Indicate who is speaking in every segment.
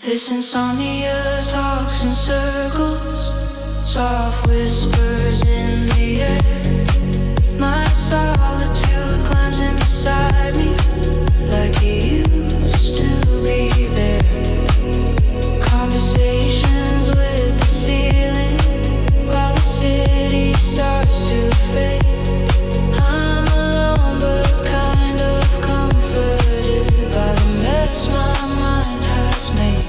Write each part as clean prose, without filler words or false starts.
Speaker 1: This insomnia talks in circles, soft whispers in the air. My solitude climbs in beside me, like he used to be there. Conversations with the ceiling, while the city starts to fade. I'm alone but kind of comforted by the mess my mind has made.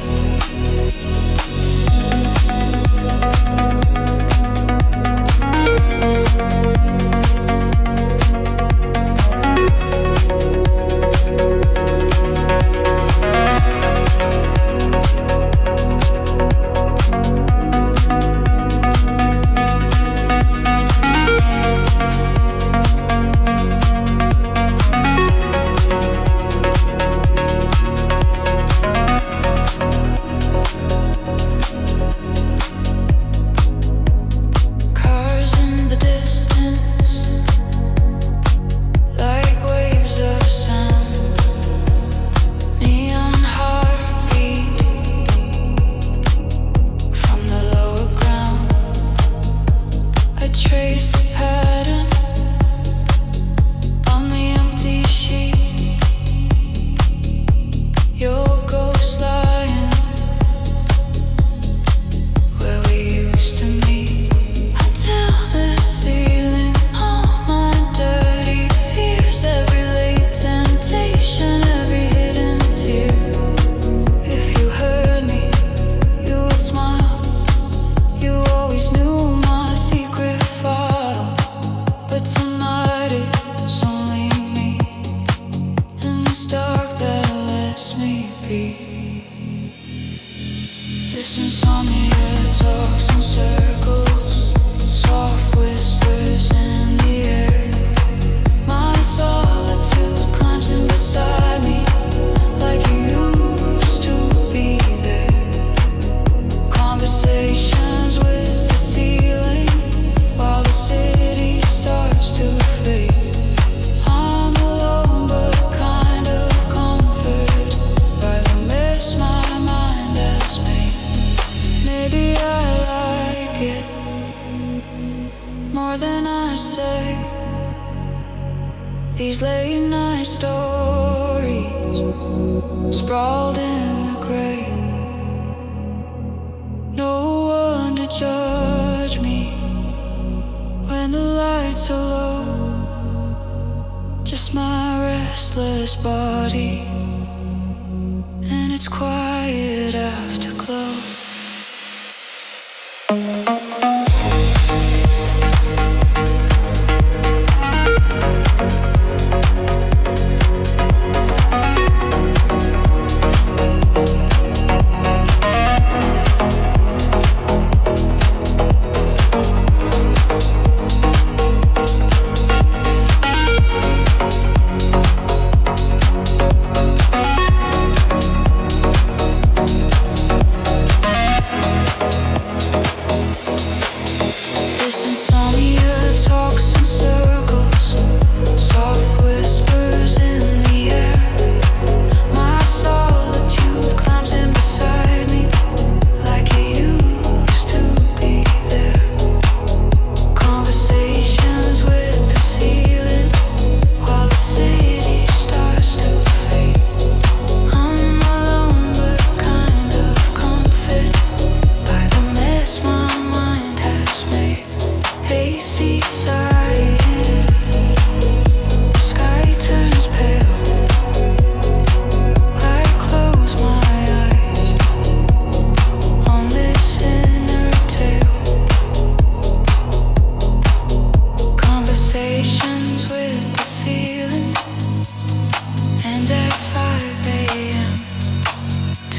Speaker 1: These late night stories sprawled in the grey. No one to judge me when the lights are low. Just my restless body and its quiet afterglow.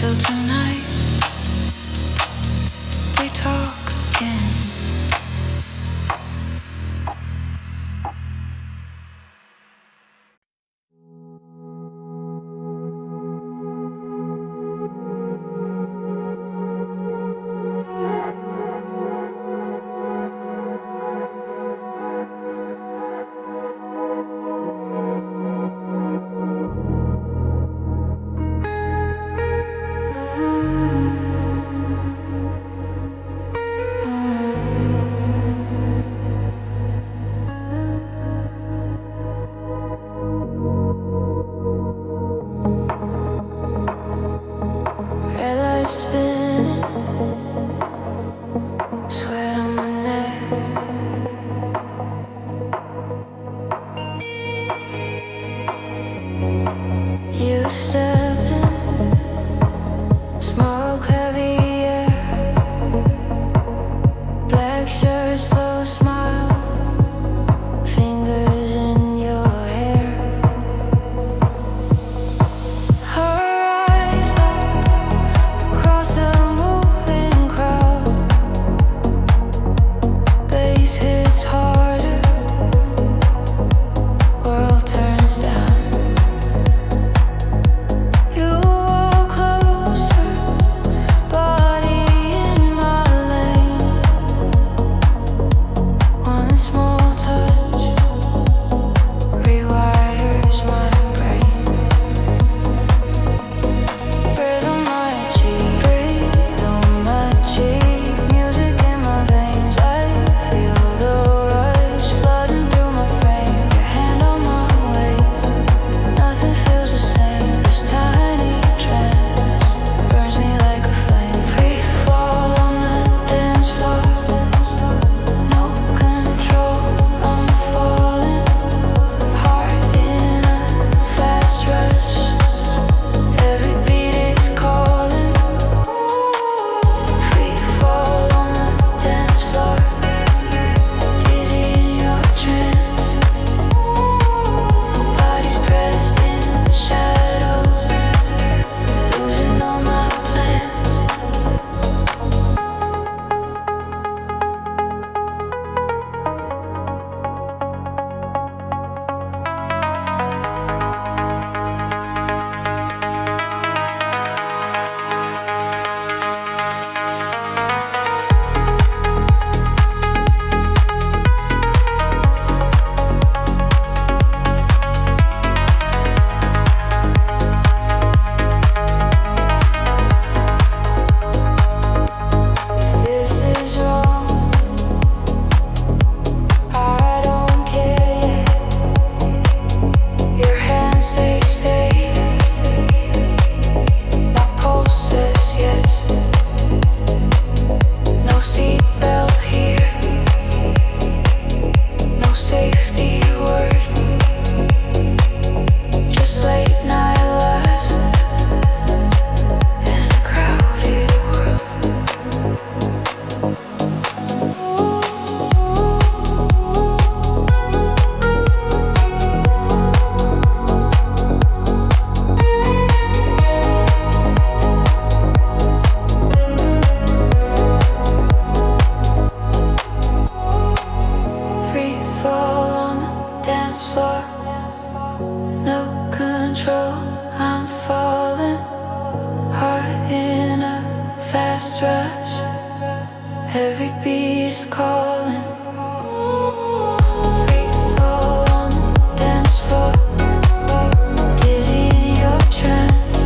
Speaker 1: till tonight we talk again. Red light spinning, sweat on my neck. You step in, smoke heavy air, black shirt, slow smile, fingers in your hair. Her eyes lock across a moving crowd. Bass hits harder, world turns down. You walk closer, body in my lane. One small touch rewires my brain. Breathe on my cheek, breathe on my cheek. Music in my veins, I feel the rush flooding through my frame. Your hand on my waist, nothing feels the same. This tiny trance burns me like a flame. Free fall on the dance floor, no control, I'm falling. Heart in a fast rush, every beat is calling. Free fall on the dance floor, dizzy in your trance. Bodies pressed in shadows, losing all my plans. This is wrong, I don't care yet. Your hands say stay, my pulse says yes. No seatbelt here, no safety word, just late night lust in a crowded world. Free fall on the dance floor, no control, I'm falling. Heart in a fast rush, every beat is calling. Free fall on the dance floor, dizzy in your trance.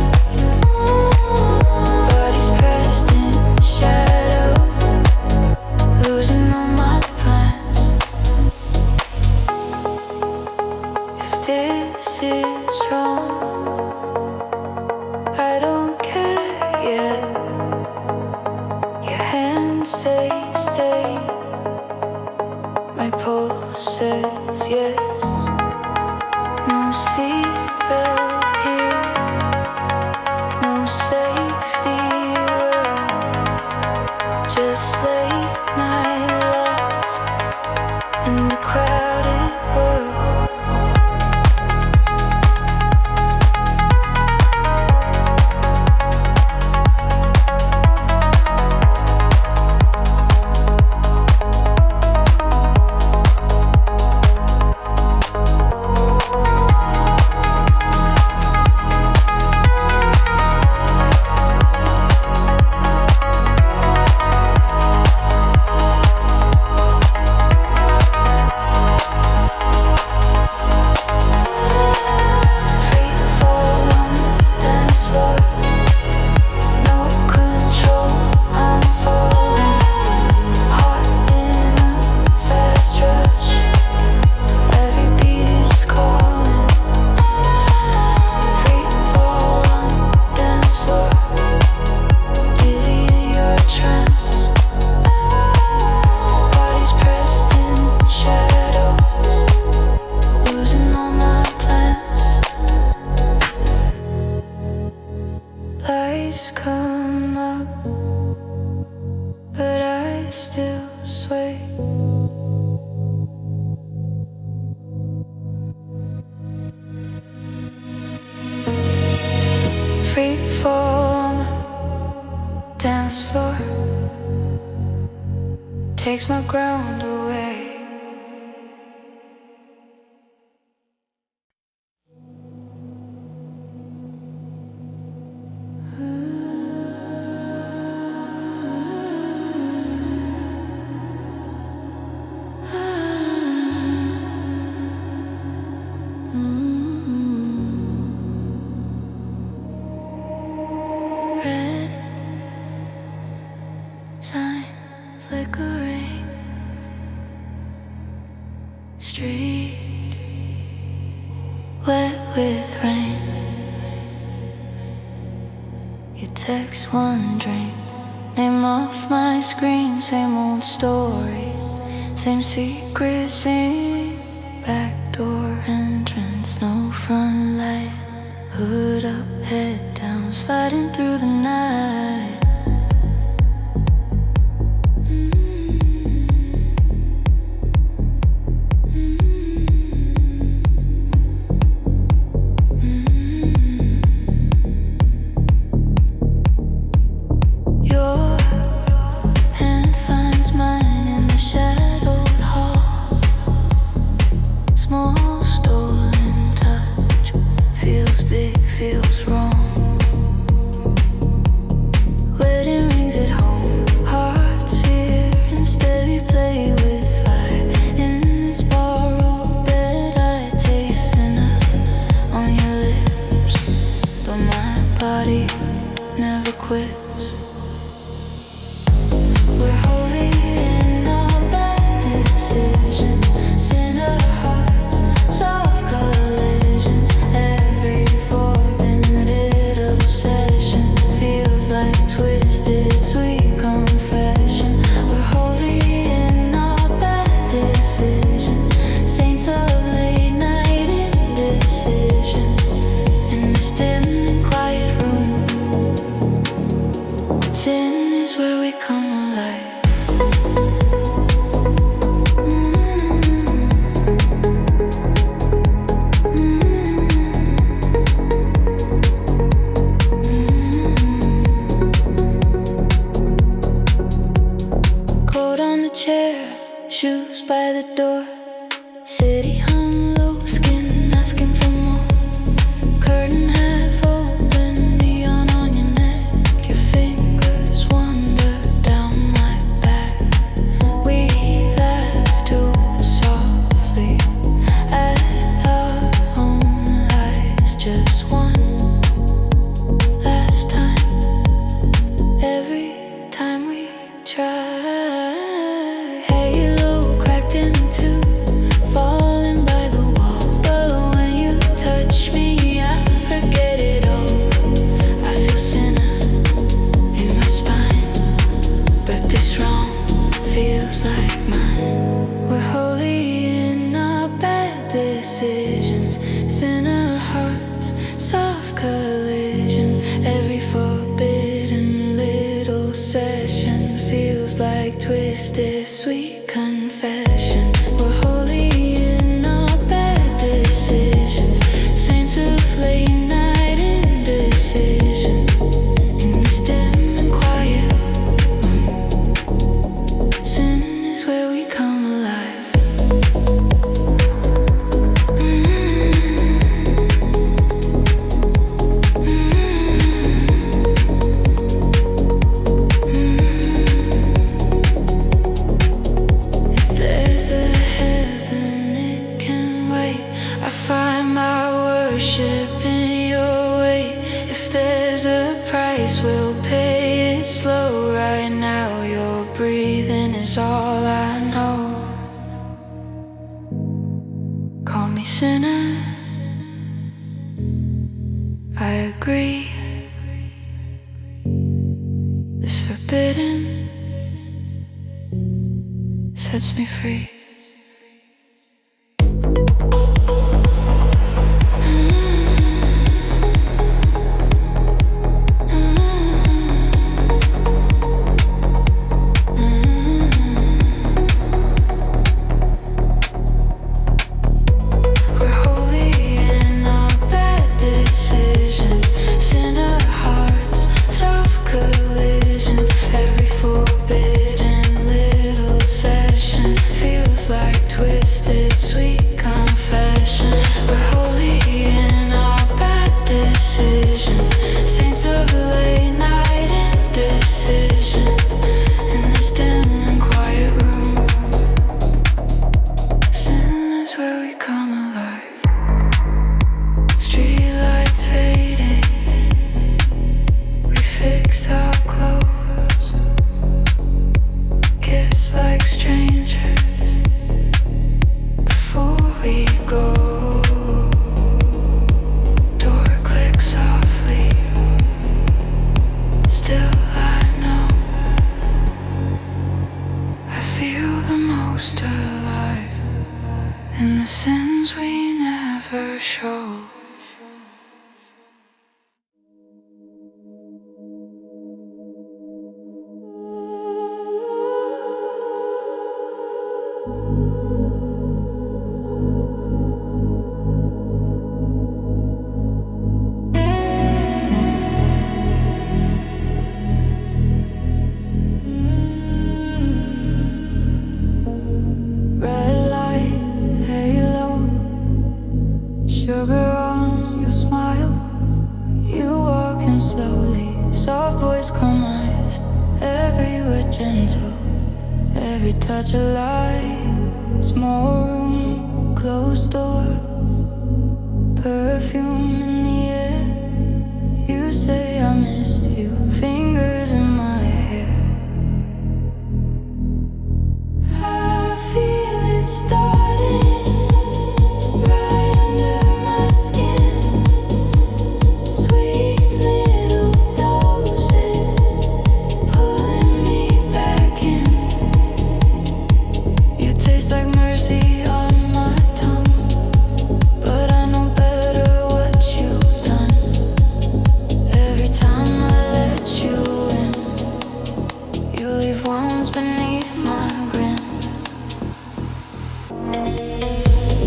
Speaker 1: Bodies pressed in shadows, losing all my plans. If this is wrong, I don't care yet. Your hands say stay, tides come up, but I still sway. Free fall on the dance floor takes my ground away. Red sign flickering, street wet with rain. You text one drink, name off my screen. Same old stories, same secret scene. Backdoor entrance, no front light. Hood up, head down, sliding through the night. Your hand finds mine in the shadowed hall. Small stolen touch, feels big, feels wrong. Wedding rings at home, hearts here. Instead we play with fire. In this borrowed bed I taste enough on your lips, but my body never quits. We're holy in our bad decisions, sinner hearts, soft collisions. Every forbidden little obsession feels like twisted, sweet confession. We're holy in our bad decisions, saints of late night indecision. In this dim and quiet room, sin is where we come alive. Coat on the chair, shoes by the door. City hung low, skin asking for more. Curtain half open, neon on your neck. Your fingers wander down my back. We laugh too softly at our own lies. Just one last time. Every time we try. Halo cracked in two, falling by the wall. But when you touch me, I forget it all. I feel sinner in my spine, but this wrong feels like mine. We're holy in our bad decisions, sinner hearts, soft collisions. Every forbidden little session feels like twisted, sweet confession. We're holy in our bad decisions, saints of late night indecision. In this dim and quiet room, sin is where we come alive. If there's a heaven, it can wait. I find my worship in your way. If there's a price, we'll pay it slow. Right now, your breathing is all I know. Call me sinner, I agree. This forbidden sets me free. you were gentle. Every touch a light. Small room, closed door. Perfume in the air. You say I missed you. Fingers in my hair. I feel it starting right under my skin. Sweet little doses pulling me back in. You taste like mercy on my tongue, but I know better what you've done. Every time I let you in, you leave wounds beneath my grin.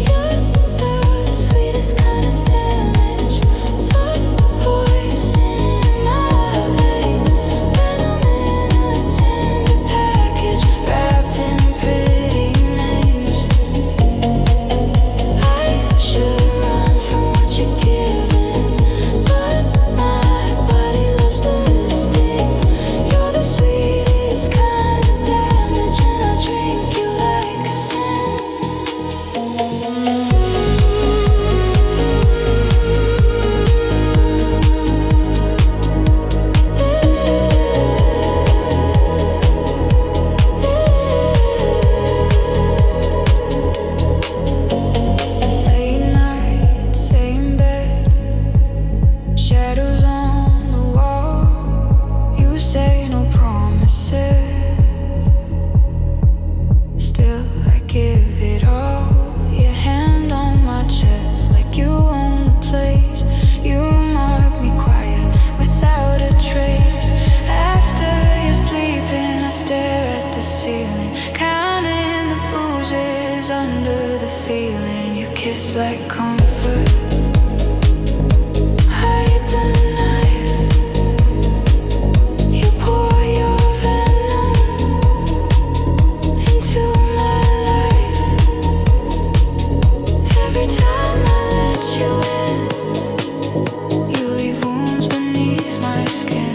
Speaker 1: You're the sweetest kind of damage, soft poison in my veins, venom in a tender package, wrapped in pretty names. I should run from what you're giving, but my body loves the sting. You're the sweetest kind of damage, and I drink you like a sin. Late night, same bed, shadows on the wall. You say no promises, still I give it all. Your hand on my chest, like you own the place. You mark me quiet, without a trace. After you're sleeping, I stare at the ceiling, counting the bruises under the feeling. You kiss like comfort, hide the knife. You pour your venom into my life. Every time I let you in, you leave wounds beneath my skin.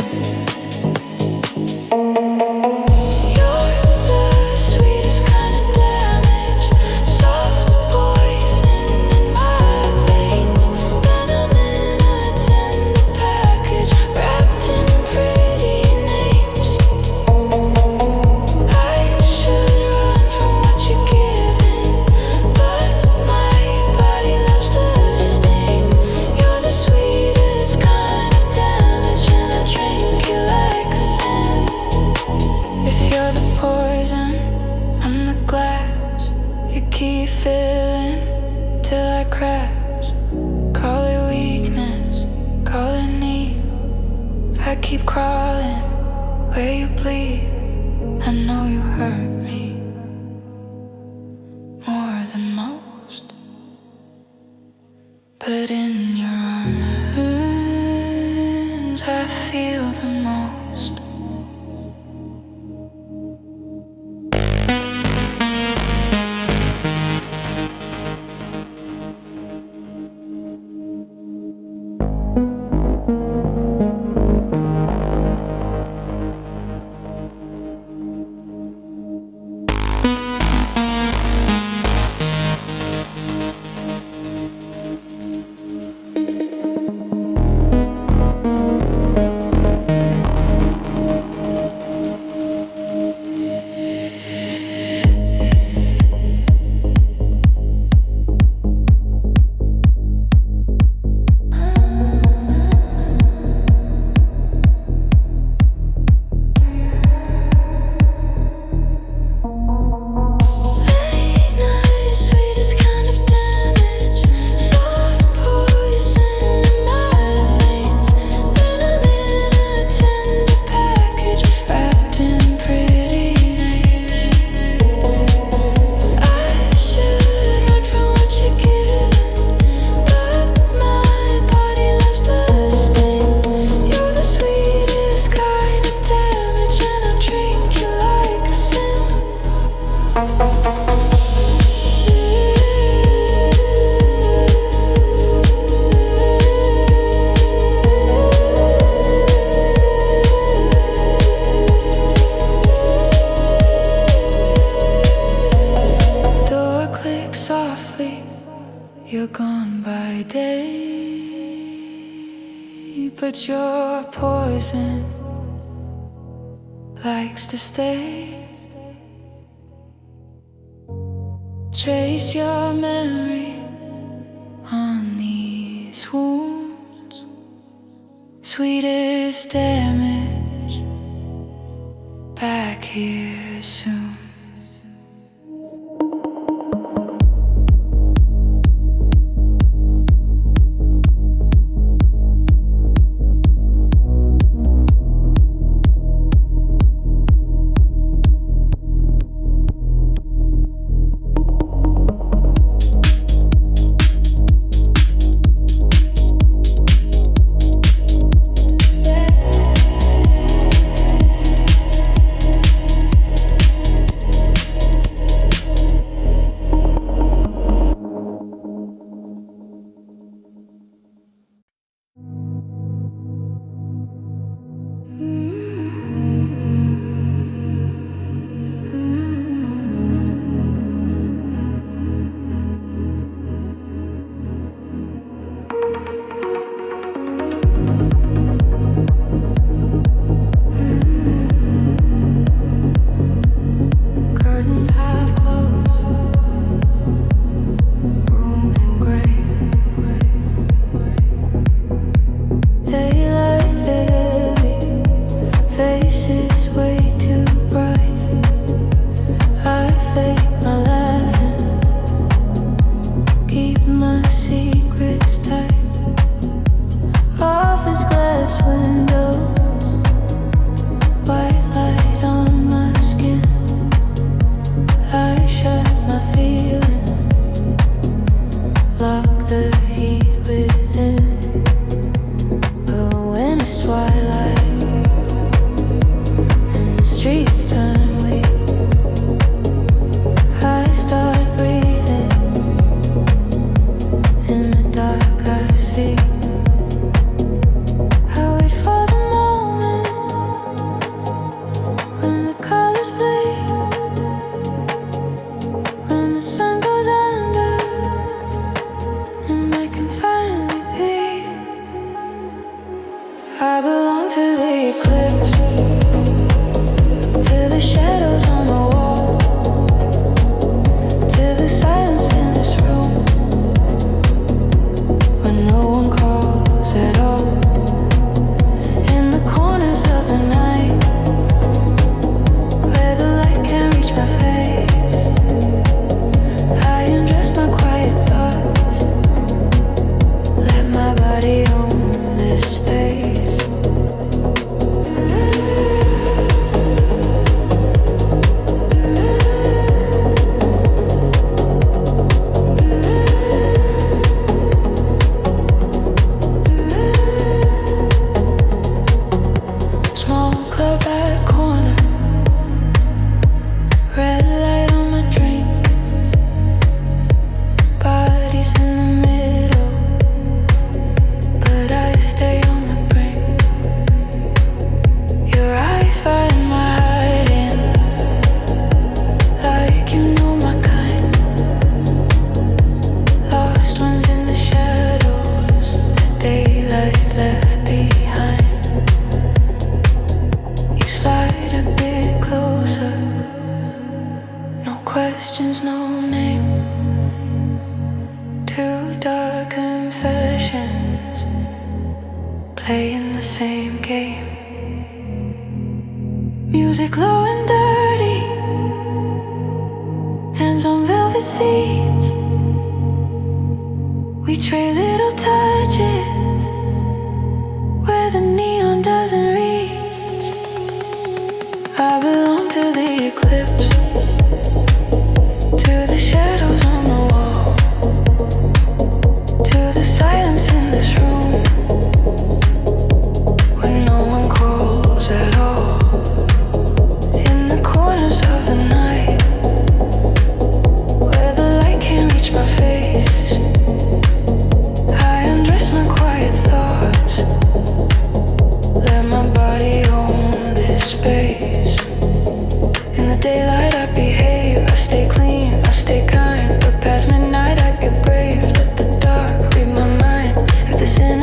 Speaker 1: You're the sweetest kind of damage, soft poison in my veins, venom in a tender package, wrapped in pretty names. I should run from what you're giving, but my body loves the sting. You're the sweetest kind of damage, and I drink you like a sin. If you're the poison, I'm the glass. You keep filling till I crash. Call it weakness, call it need. I keep crawling where you bleed. I know you hurt me more than most, but in your arms I feel the most. but your poison likes to stay. Trace your memory on these wounds. Sweetest damage, back here soon.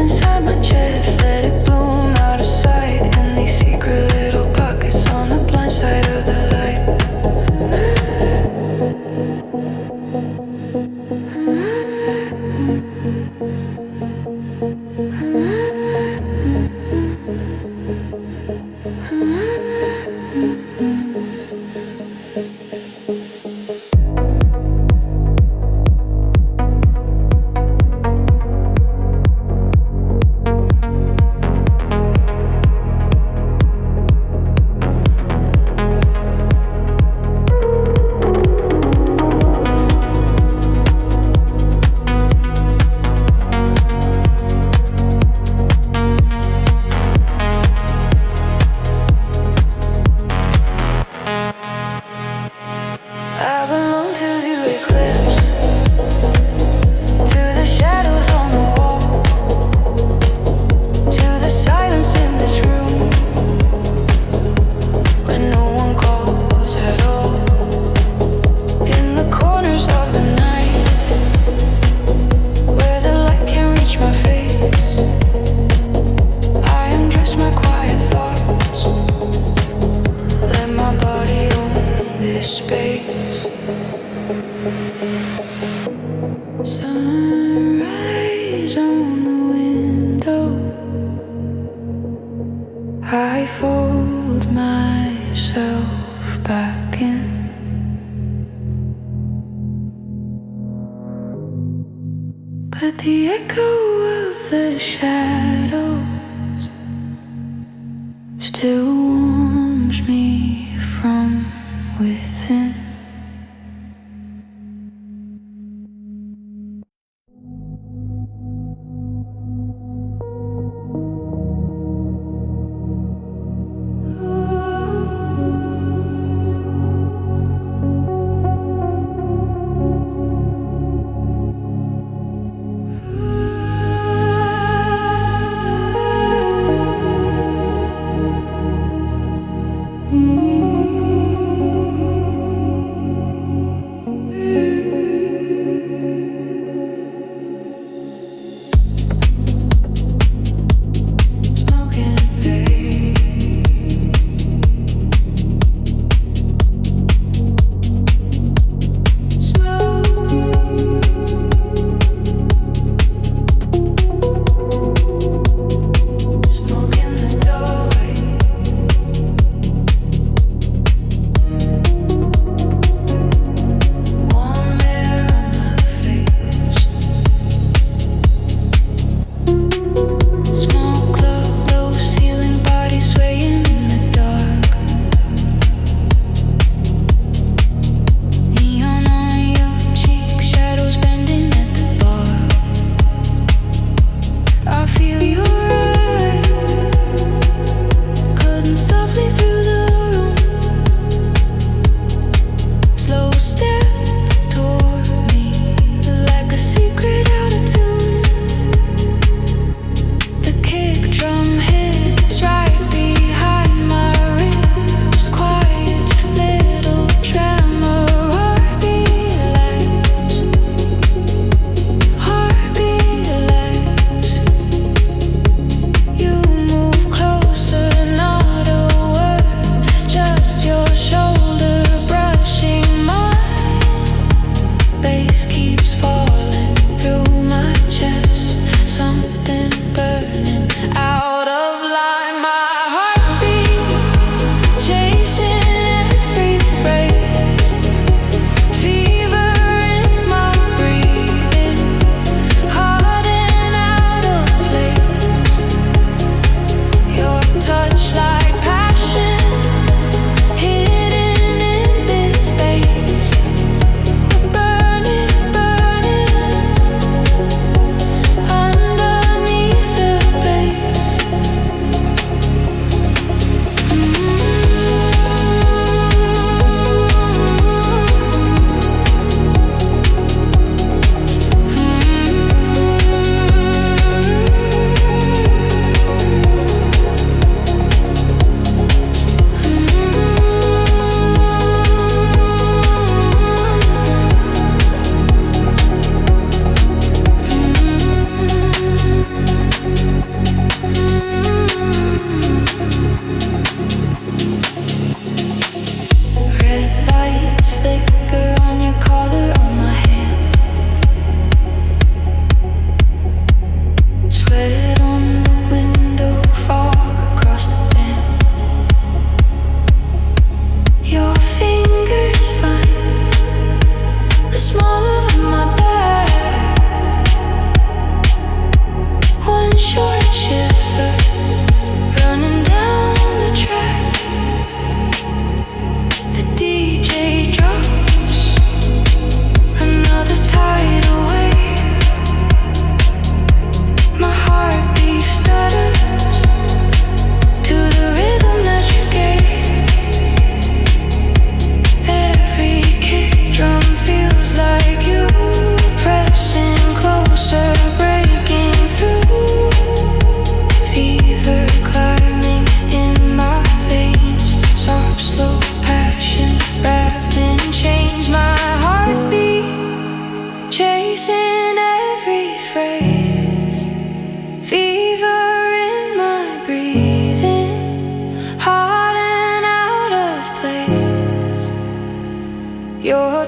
Speaker 2: Inside my chest, let it bloom.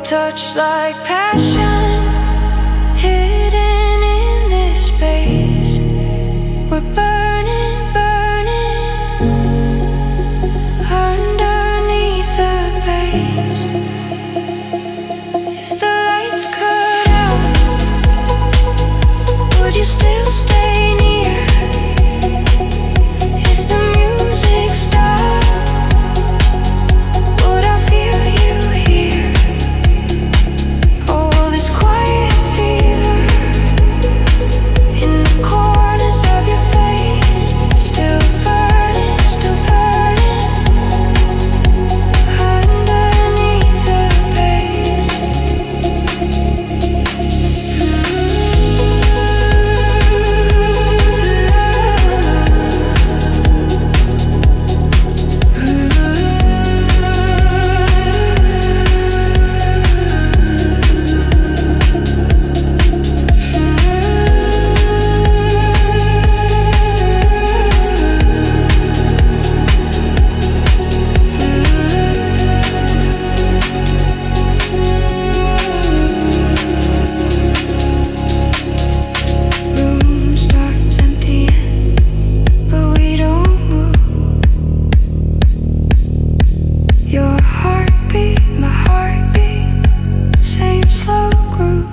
Speaker 1: touch like passion, hidden in this space. We're burning, burning underneath the base. If the lights cut out, would you still stay near? If the music stopped, would I feel you here? Oh, this quiet fever in the corners of your face, still burning underneath the base. Room starts emptying, but we don't move. Your heartbeat, my heartbeat, same slow groove.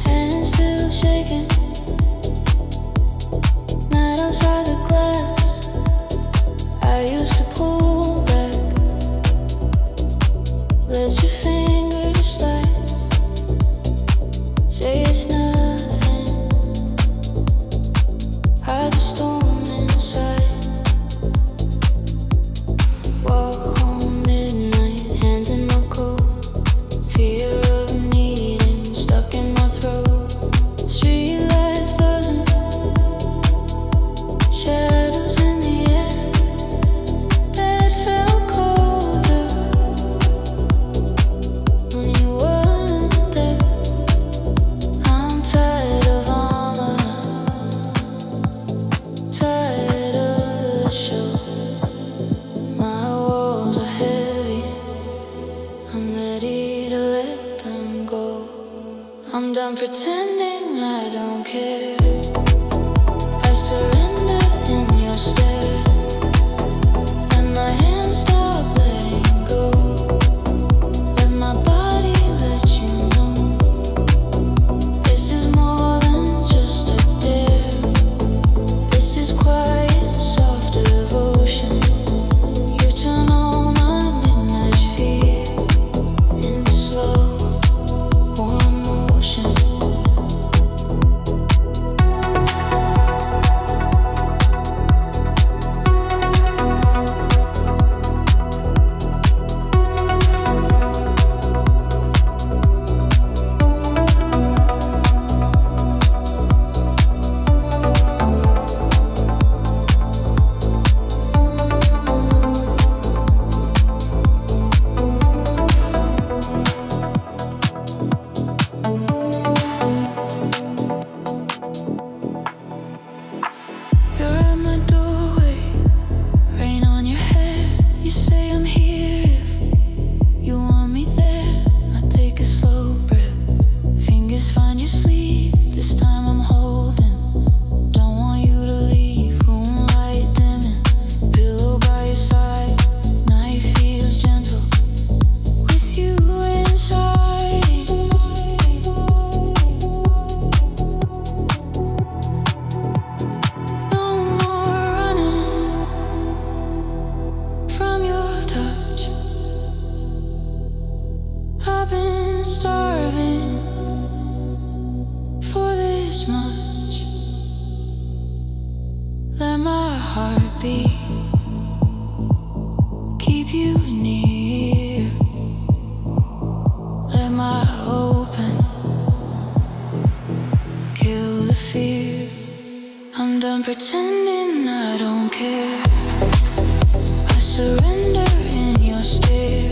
Speaker 1: Hands still shaking, night outside the glass. I used to pull back, let your fingers slide. Say it's nothing, hide the storm inside. Walk home midnight, hands in my coat. Fear of needing stuck in my throat. Streetlights buzzing, shadows in the air. Bed felt colder when you weren't there. I'm tired of armor, tired of the show. My walls are heavy, I'm ready to let them go. I'm done pretending I don't care. I surrender in your stare, and my hands stop letting go. Let my body let you know this is more than just a dare. This is quiet, soft devotion. You turn all my midnight fear into slow, warm motion. this much. Let my heart beat, keep you near. Let my open kill the fear. I'm done pretending I don't care. I surrender in your stare.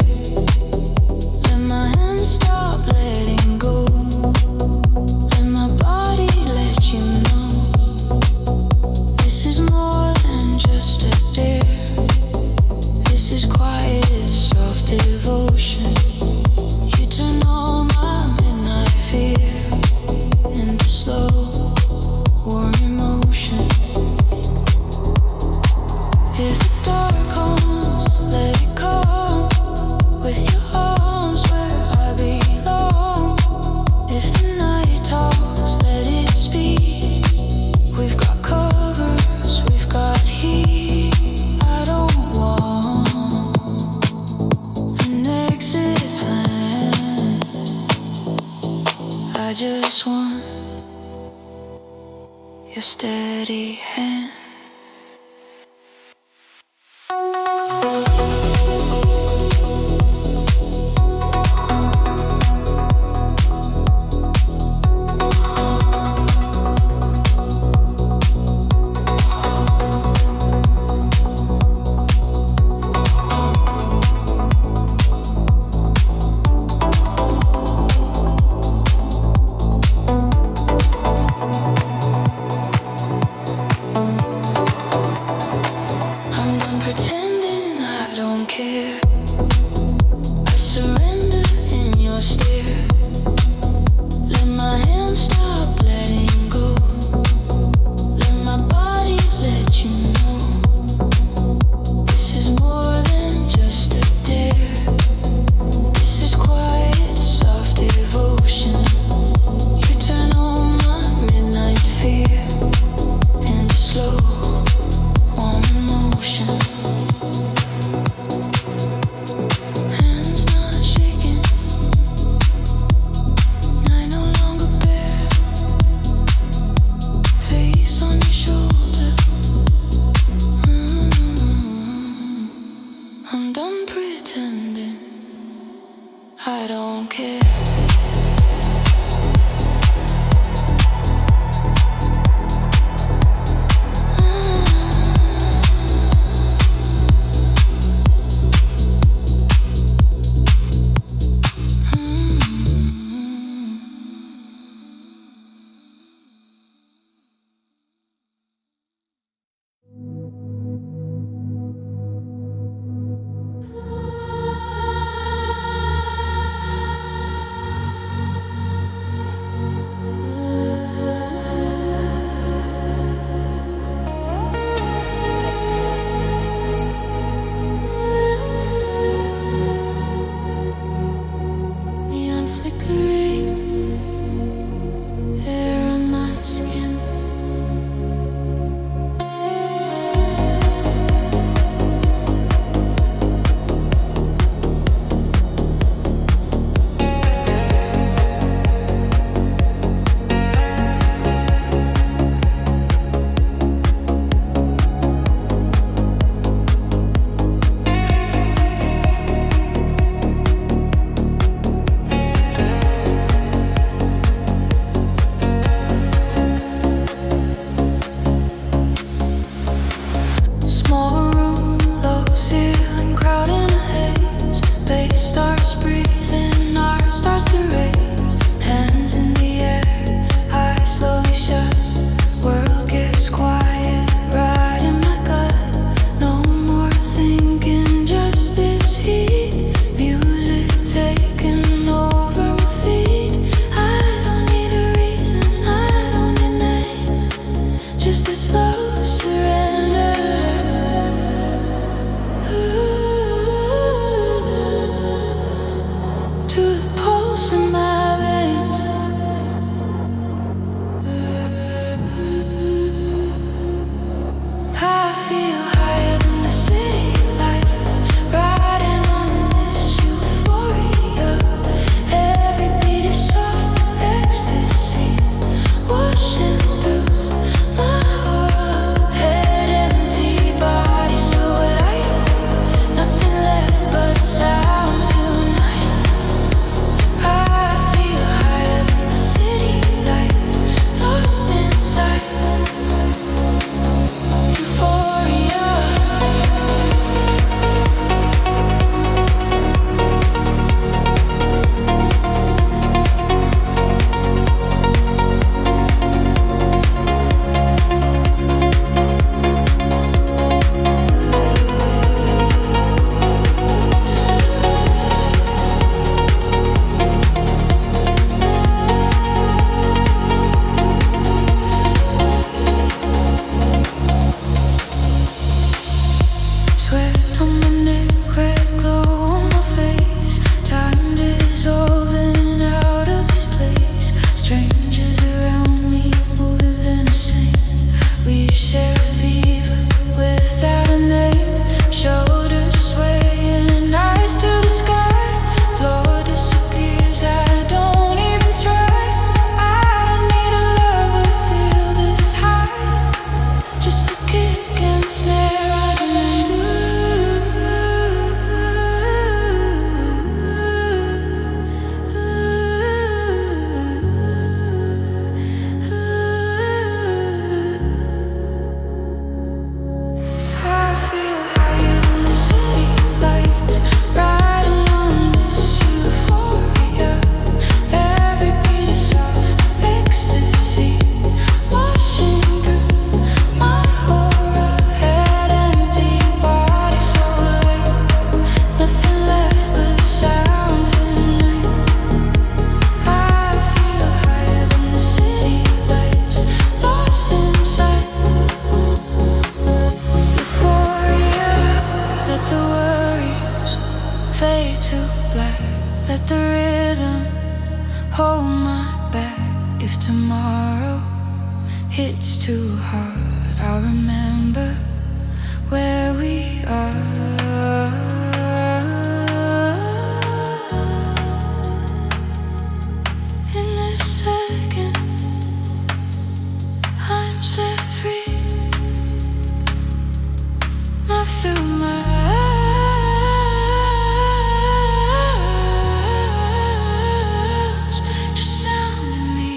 Speaker 1: Let my hands stop letting go. Let my body let you know this is more than just a dare. This is quiet, soft devotion. You turn all my midnight fear into slow warm emotion. If the dark comes, let it come. With your arms where I belong. If the night talks, let it speak. We've got covers, we've got heat. I don't want an exit plan. I just want your steady hand. tomorrow hits too hard, I'll remember where we are. In this second, I'm set free. Not through my eyes, just sound in me.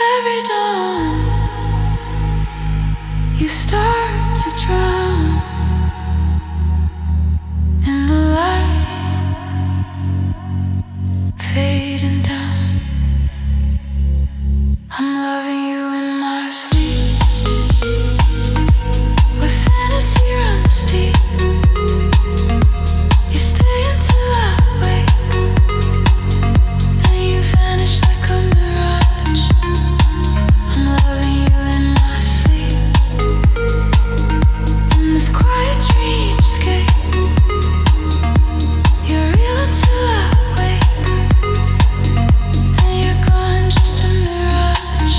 Speaker 1: Every dawn, you start to drown in the light, fading down. I'm loving you in my sleep, where fantasy runs deep. You stay until I wake, then you vanish like a mirage. I'm loving you in my sleep, in this quiet dreamscape. You're real until I wake, then you're gone, just a mirage.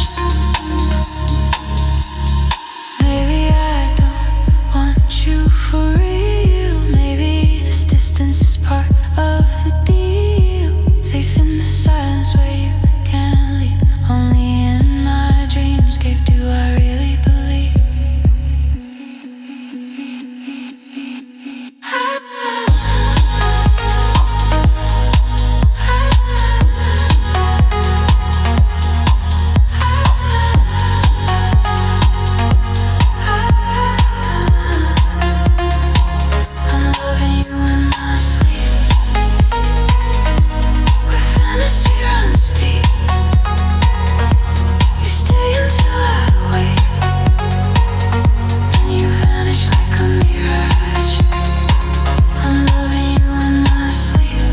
Speaker 1: Maybe I don't want you for real. Maybe this distance is part of the deal. Safe in the silence where you can't leave. Only in my dreamscape do I really believe. I'm loving you in my sleep, where fantasy runs deep. You stay until I wake, then you vanish like a mirage. I'm loving you in my sleep,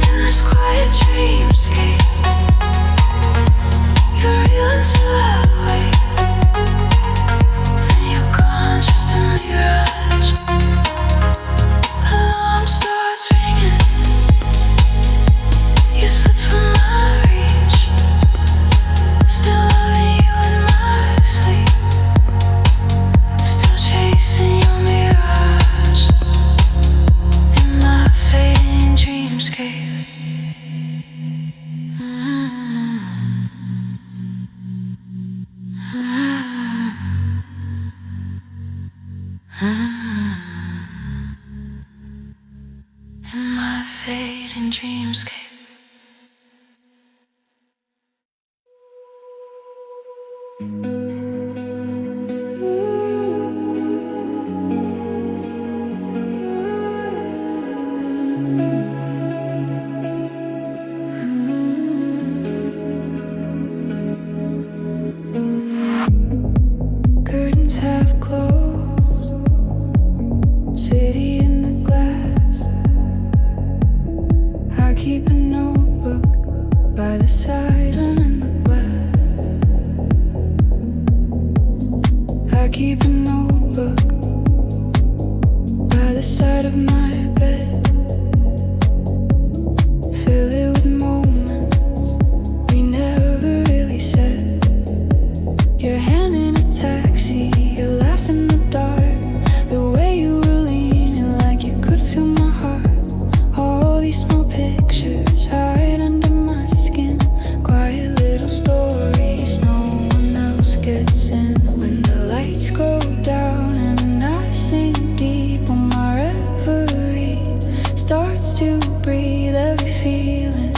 Speaker 1: in this quiet dreamscape. You're real until I wake, then you're gone, just a mirage. Alarm starts ringing, you slip from my reach. Still loving you in my sleep, still chasing your mirage, in my fading dreamscape. In my fading dreamscape. Curtains have closed, city in the glass. I keep a notebook by the side and in the glass. I keep a notebook by the side of my bed. Fill it with moments we never really said. Your hand in a taxi, you laugh in the dark. The way you were leaning like you could feel my heart. All these small pictures hide under my skin. Quiet little stories no one else gets in. When the lights go down and I sink deep on my reverie starts to breathe, every feeling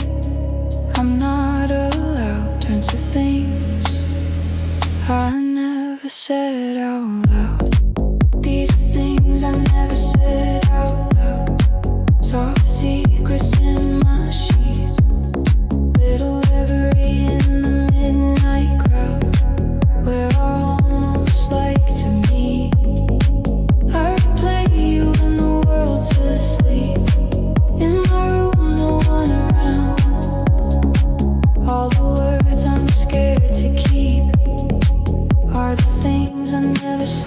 Speaker 1: I'm not allowed turns to things I never said out loud. These are things I never said out loud. Soft secrets in my sheets. Little reverie in the midnight crowd. We're almost like to meet. I replay you when the world's asleep. In my room, no one around. All the words I'm scared to keep are the things I never said.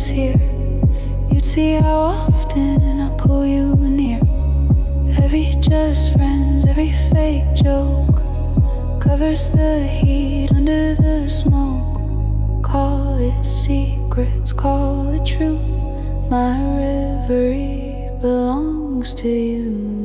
Speaker 1: was here, you'd see how often I pull you near. Every just friends, every fake joke covers the heat under the smoke. Call it secrets, call it true. My reverie belongs to you.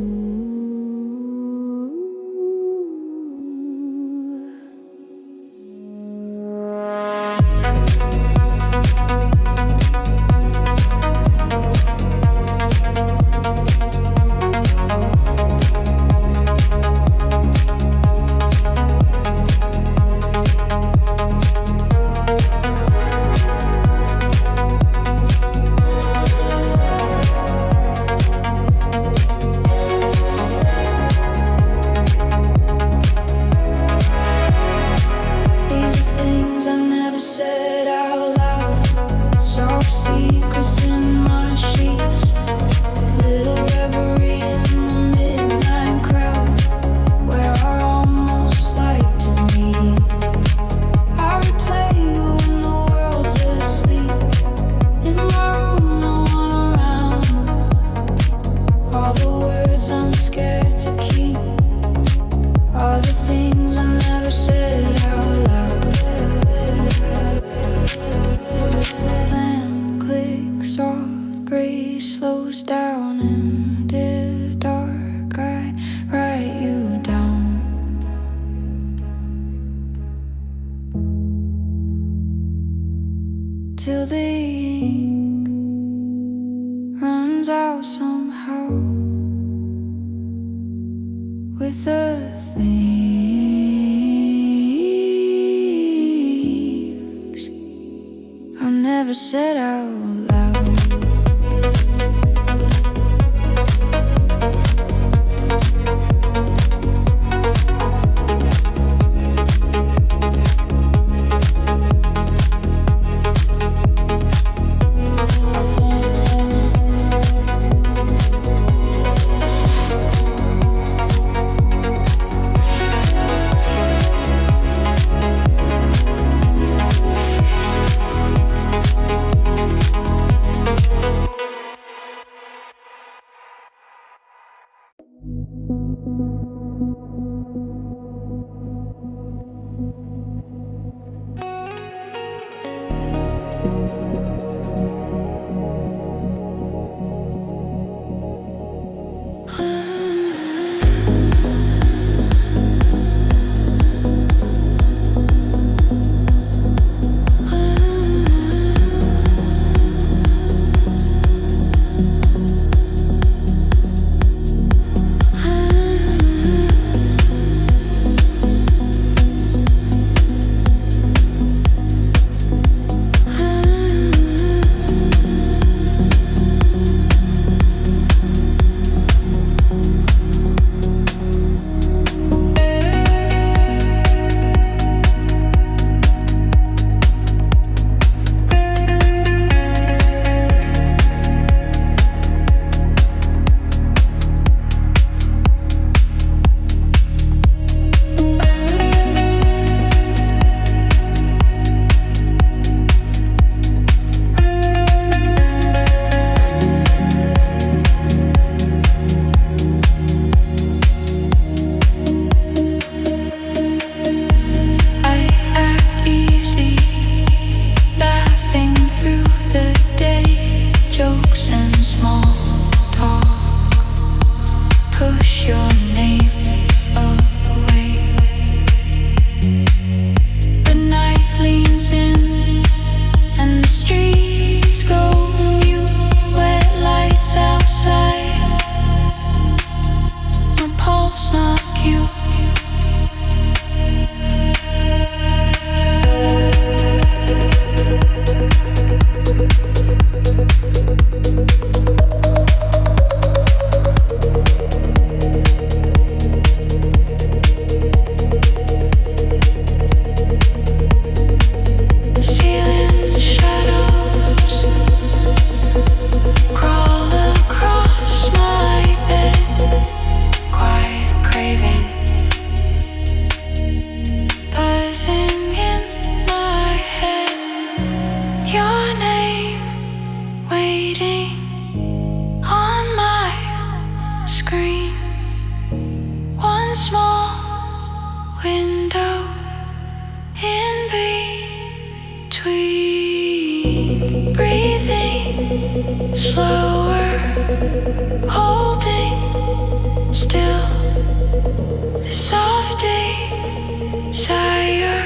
Speaker 1: Till the ink runs out somehow with the things I never said out loud. small window in between, breathing slower, holding still. The soft desire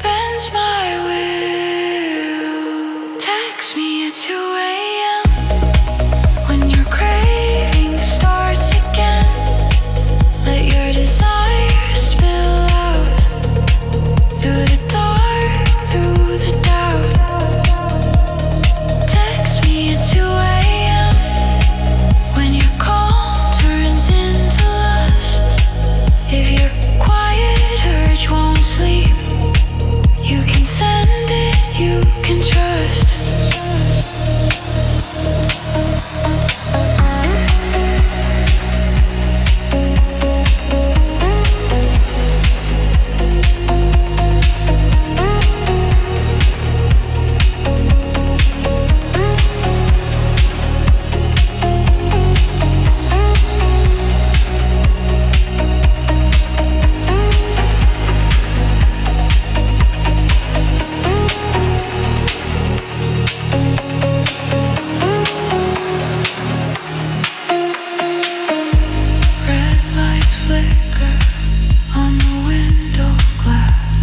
Speaker 1: bends my will. Text me at 2 a.m. when your craving starts again. Let your desire spill out through the dark, through the doubt. Text me at 2 a.m. when your calm turns into lust. If your quiet urge won't sleep, you can send it, you can trust. Red lights flicker on the window glass.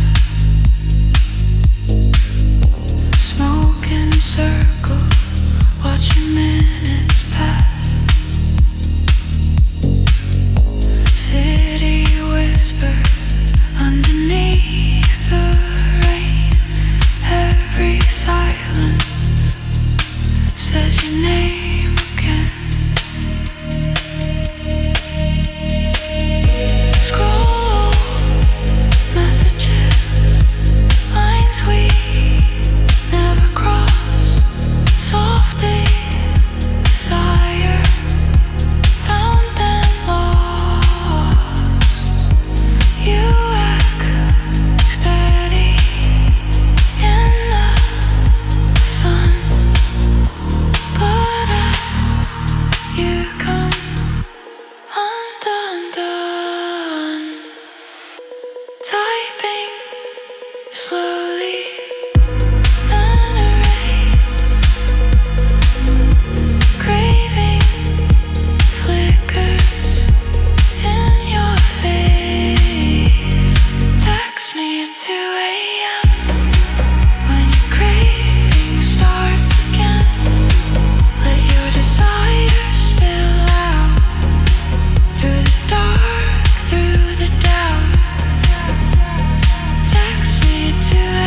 Speaker 1: Smoke in circles, watching minutes pass. City whispers underneath the rain. Every silence says your name again. Scroll messages, lines we never cross. Soft desire, found then lost. You act steady in the sun, but you come undone. Typing slowly, then erase. Craving flickers in your face. Text me at 2 a.m. when your craving starts again. Let your desire spill out through the dark, through the doubt. Text me at 2 a.m.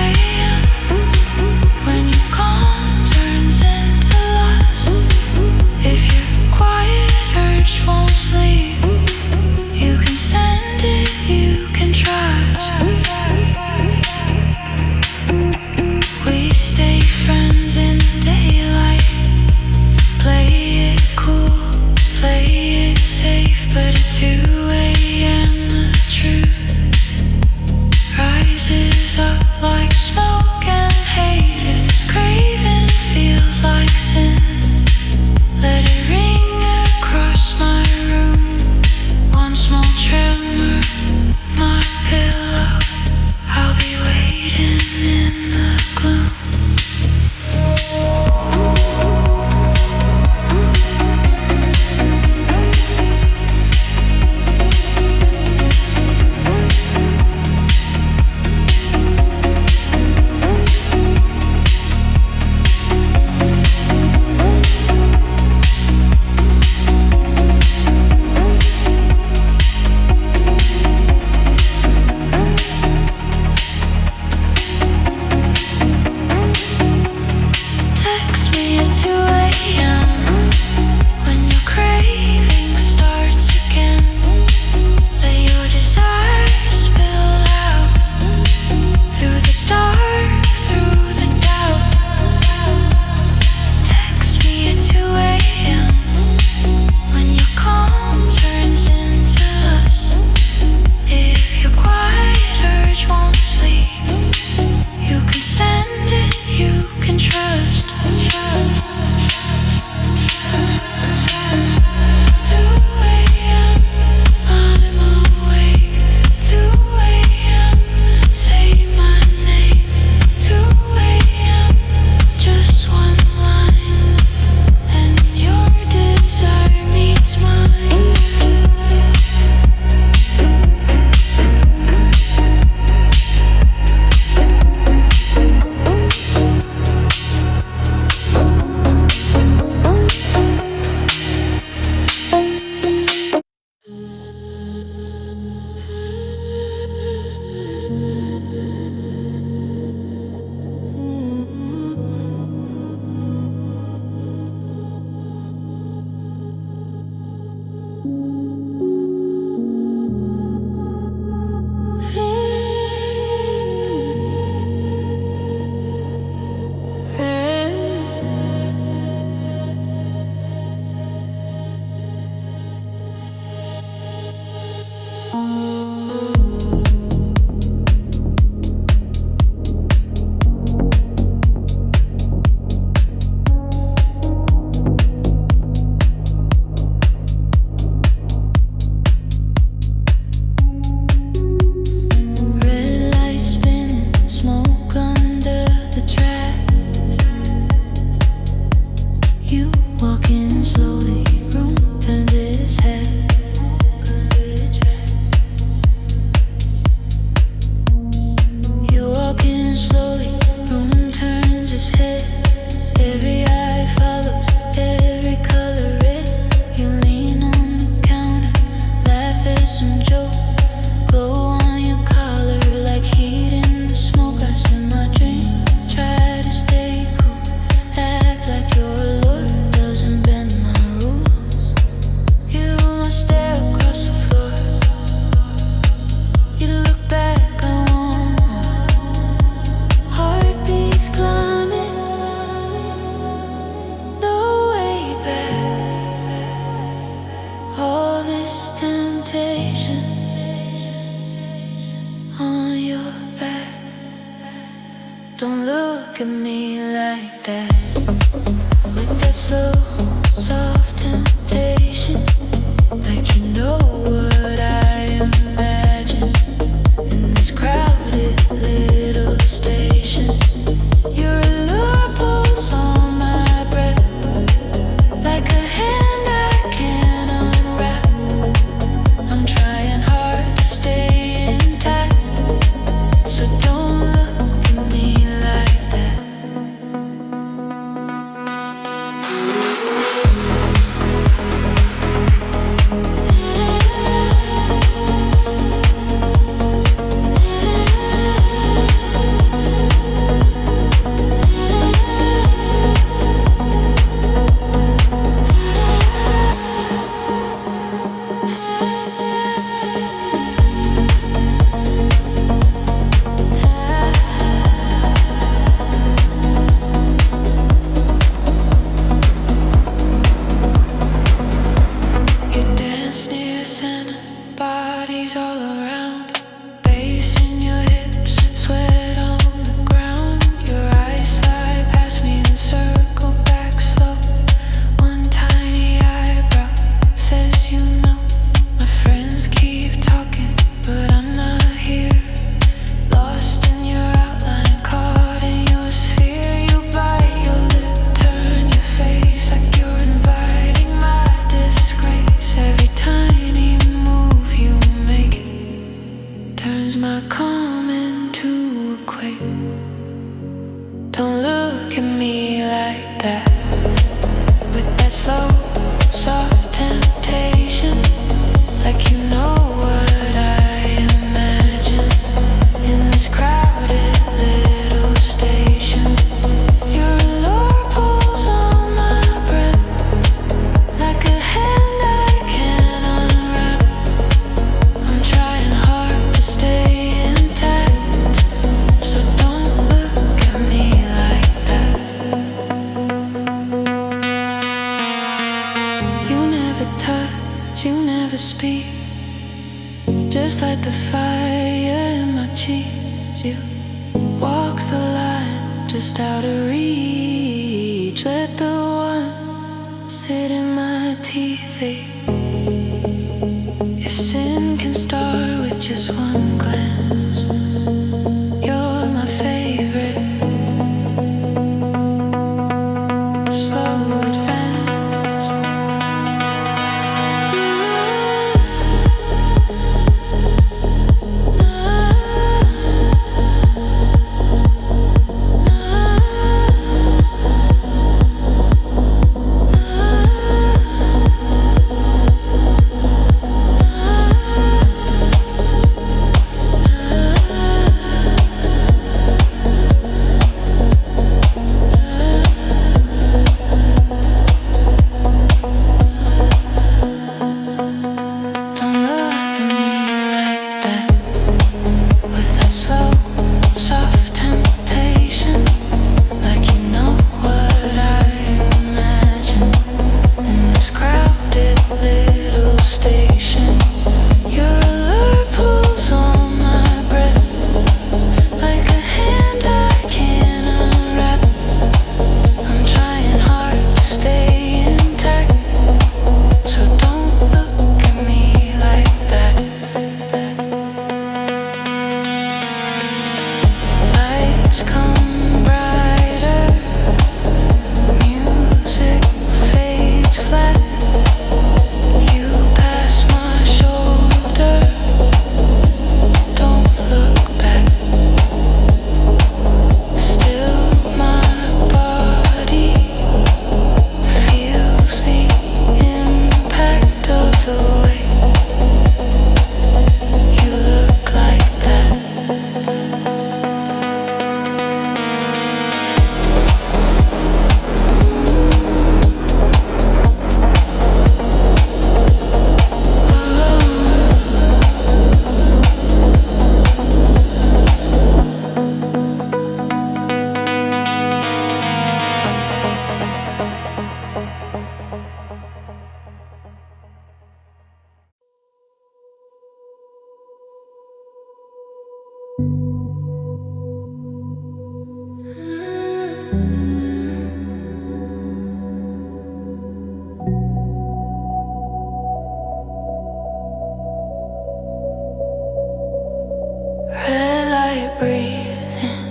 Speaker 1: Red light breathing,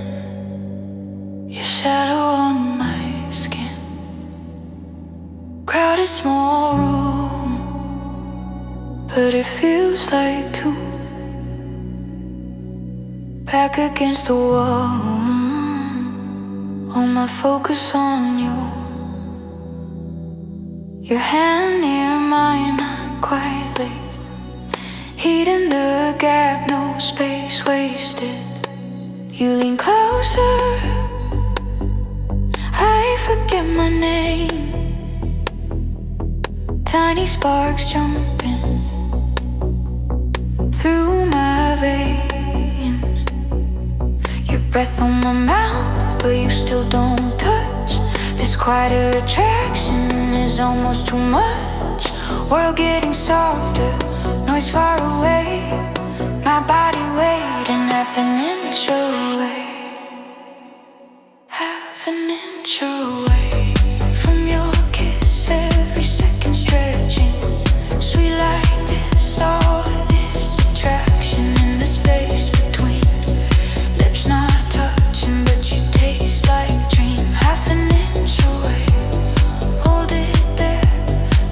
Speaker 1: your shadow on my skin. Crowded small room, but it feels like two. Back against the wall, all my focus on you. Your hand near mine, not quite late. Heat in the gap, no space wasted. You lean closer, I forget my name. Tiny sparks jumping through my veins. Your breath on my mouth, but you still don't touch. This quieter attraction is almost too much. World getting softer, noise far away. My body waiting half an inch away. Half an inch away from your kiss, every second stretching. Sweet like this, all this attraction in the space between. Lips not touching, but you taste like dream. Half an inch away, hold it there.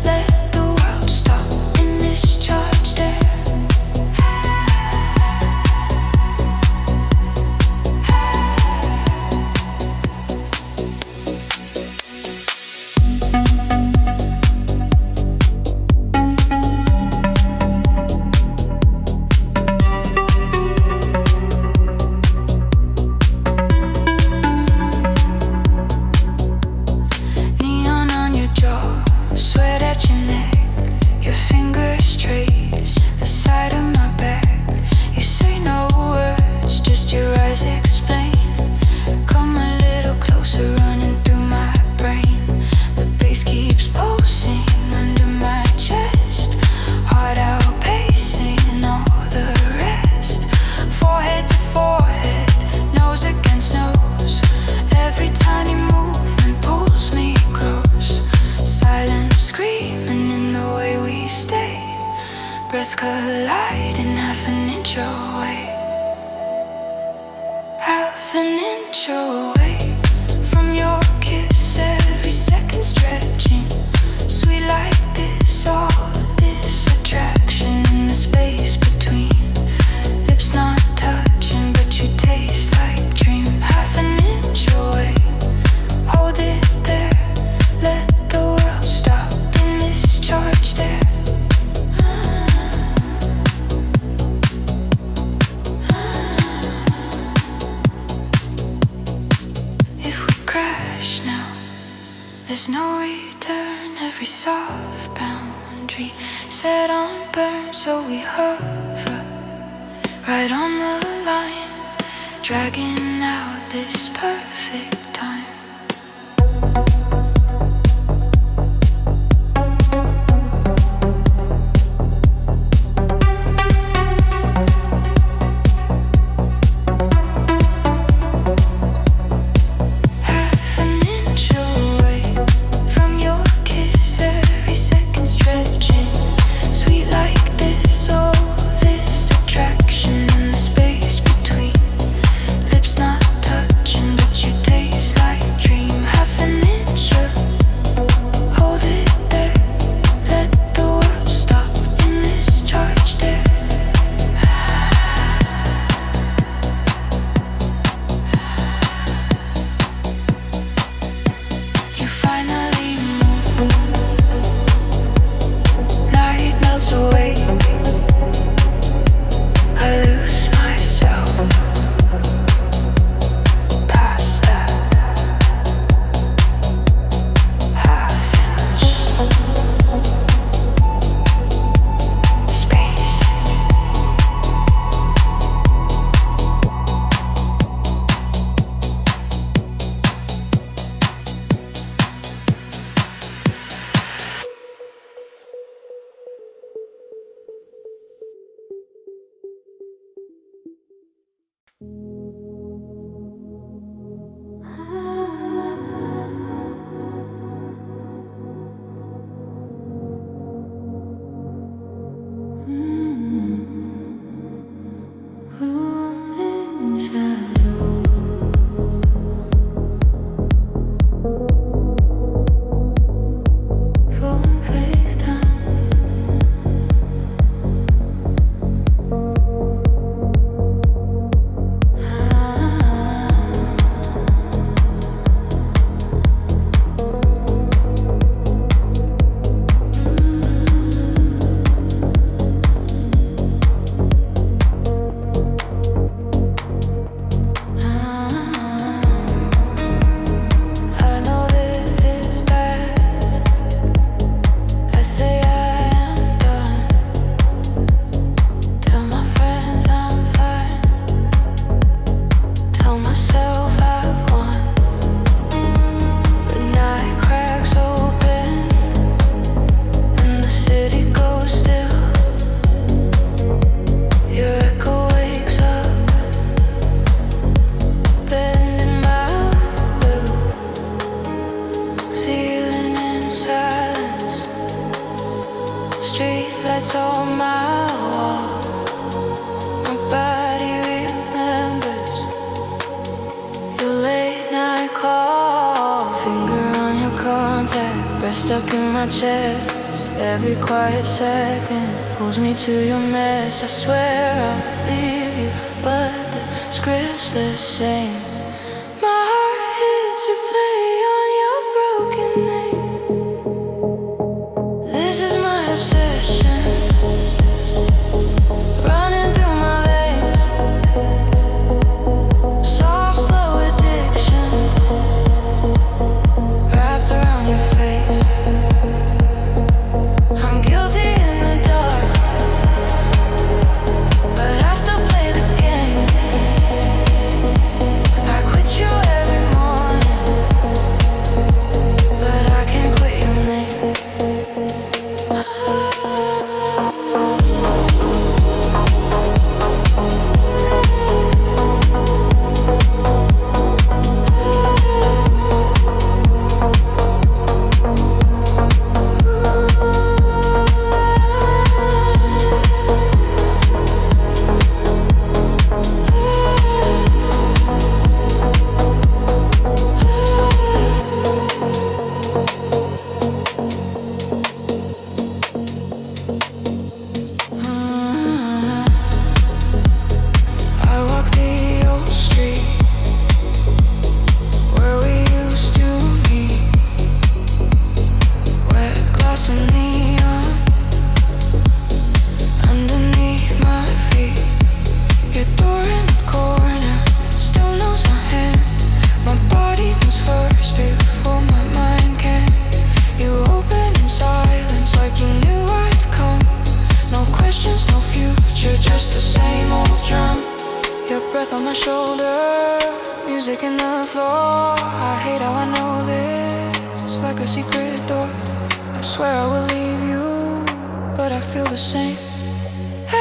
Speaker 1: Let the world stop in this charge there. Neon on your jaw, sweat at your neck. Your fingers trace the side of my back. You say no words, just your eyes explain. Come a little closer, running through my brain. The bass keeps pulsing under my chest. Heart outpacing all the rest. Forehead to forehead, nose against nose. Every tiny movement pulls me close. Silent screaming in the way we stay. Breaths colliding half an inch away. Half an inch away from your kiss, every second stretching. Sweet like this, all this attraction in the space between. Lips not touching, but you taste like dream. Half an inch away, hold it there. Let the world stop in this charge there. If we crash now, there's no return. Every soft boundary set on burn, so we hover right on the line, dragging out this perfect time. Half an inch away from your kiss, every second stretching. Sweet like this, all this attraction in the space between. Lips not touching, but you taste like stuck in my chest. Every quiet second pulls me to your mess. I swear I'll leave you, but the script's the same. My heart hits replay on your broken name. This is my obsession, running through my veins. Soft, slow addiction, wrapped around your face. I'm guilty in the dark, but I still play the game. I quit you every morning, but I can't quit your name. I walk the old street where we used to meet. Wet glass and neon underneath my feet. Your door in the corner still knows my hand. My body moves first before my mind can. You open in silence like you knew I'd come. No questions, no future, just the same old drum. Your breath on my shoulder, music in the floor. I hate how I know this, like a secret door. I swear I will leave you, but I feel the same.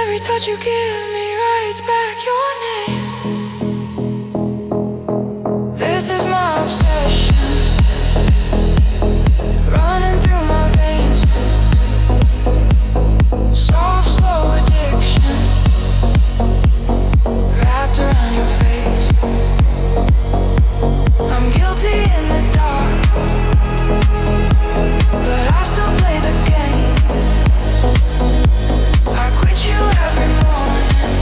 Speaker 1: Every touch you give me writes back your name. This is my obsession, running through my veins. Soft, slow addiction, wrapped around your face. I'm guilty in the dark, but I still play the game. I quit you every morning,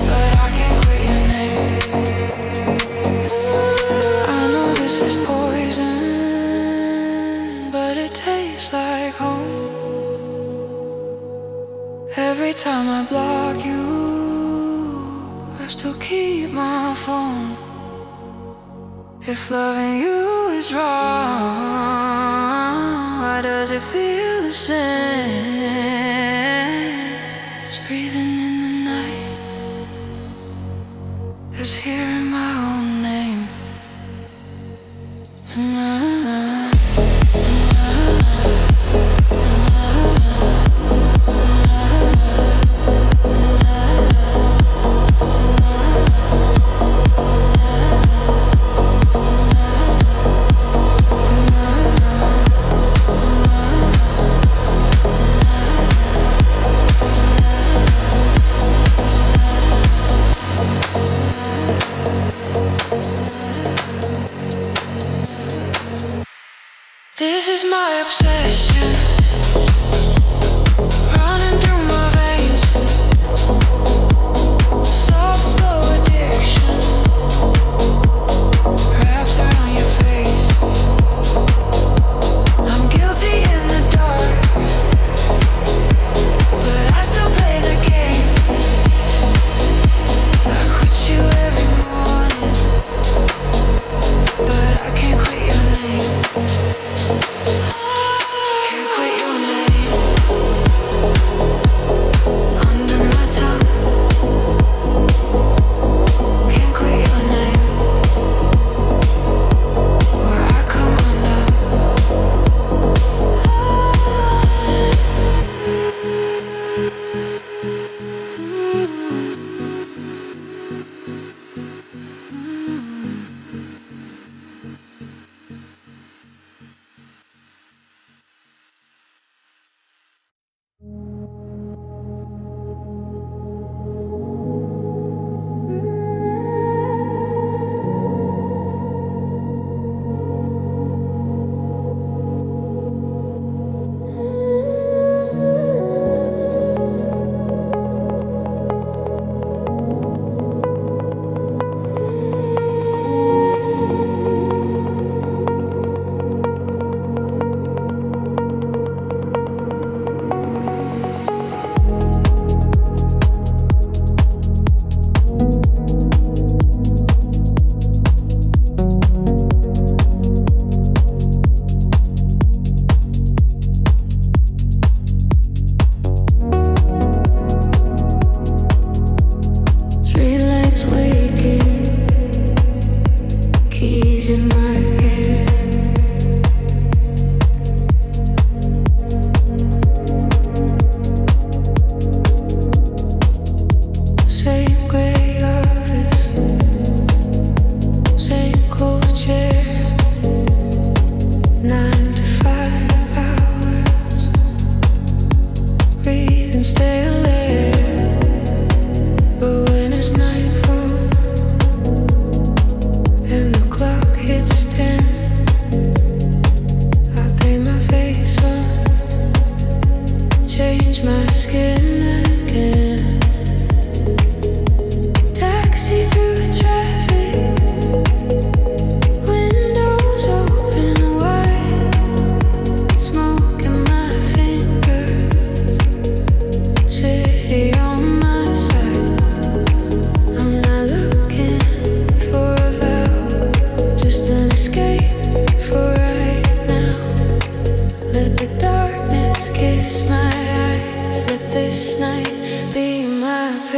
Speaker 1: but I can't quit your name. I know this is poison, but it tastes like home. Every time I block you, I still keep my phone. If loving you is wrong, why does it feel the same? It's breathing in the night, it's hearing my own name. This is my obsession, running through my veins. Soft, slow addiction, wrapped around your face. I'm guilty in the dark, but I still play the game. I quit you every morning, but I can't quit your name.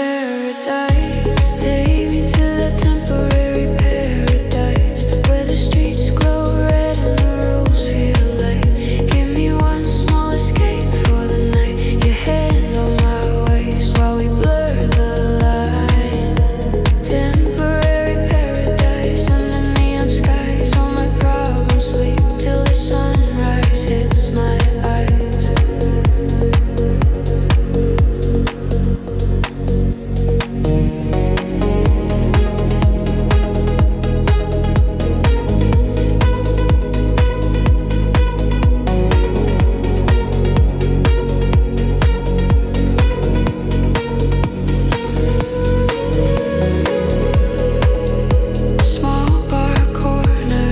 Speaker 1: paradise. Take me to that temporary paradise where the streets glow red and the rules feel light. Give me one small escape for the night. Your hand on my waist while we blur the line. Temporary paradise under neon skies. All my problems sleep till the sunrise hits my eyes. Small bar corner,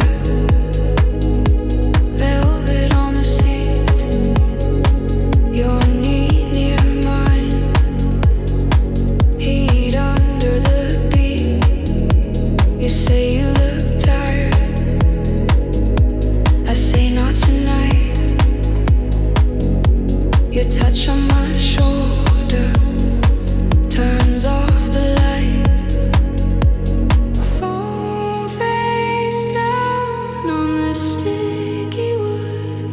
Speaker 1: velvet on the seat. Your knee near mine, heat under the beat. You say you look tired, I say not tonight. Your touch on my shoulder turns off the light. Fall face down on the sticky wood.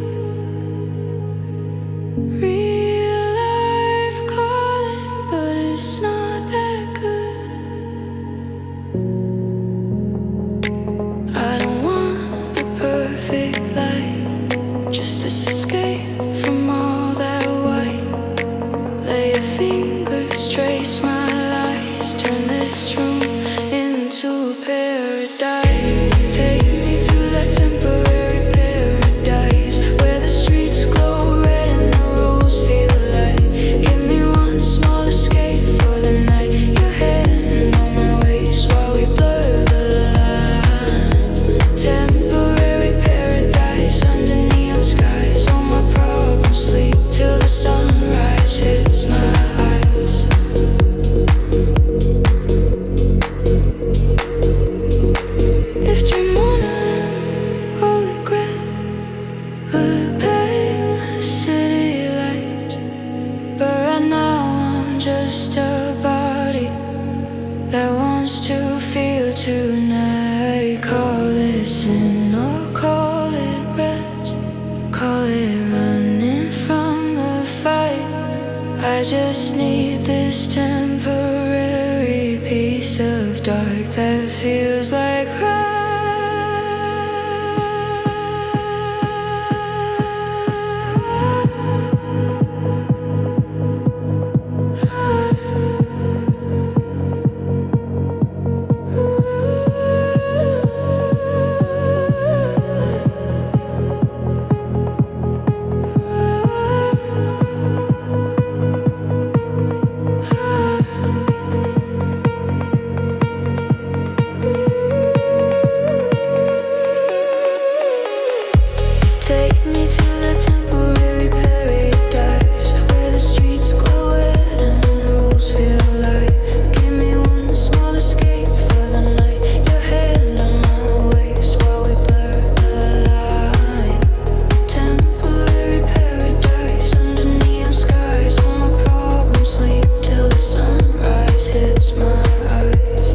Speaker 1: Real life calling, but it's not that good. I don't want a perfect life, just this escape from all that white. Lay your fingers, trace my lies, turn this room into paradise. Take me to that temporary paradise where the streets glow red and the rules feel light. Give me one small escape for the night. Your hand on my waist while we blur the line. Temporary paradise under neon skies. All my problems sleep till the sunrise hits my eyes. If dream morning or regret could pay my city lights, but right now I'm just a body that wants to feel tonight. Call it sin or call it rest, call it running from the fight. I just need this temporary piece of dark that feels like take me to the temporary paradise where the streets glow red and the rules feel light. Give me one small escape for the night. Your hand on my waist while we blur the line. Temporary paradise under neon skies. All my problems sleep till the sunrise hits my eyes.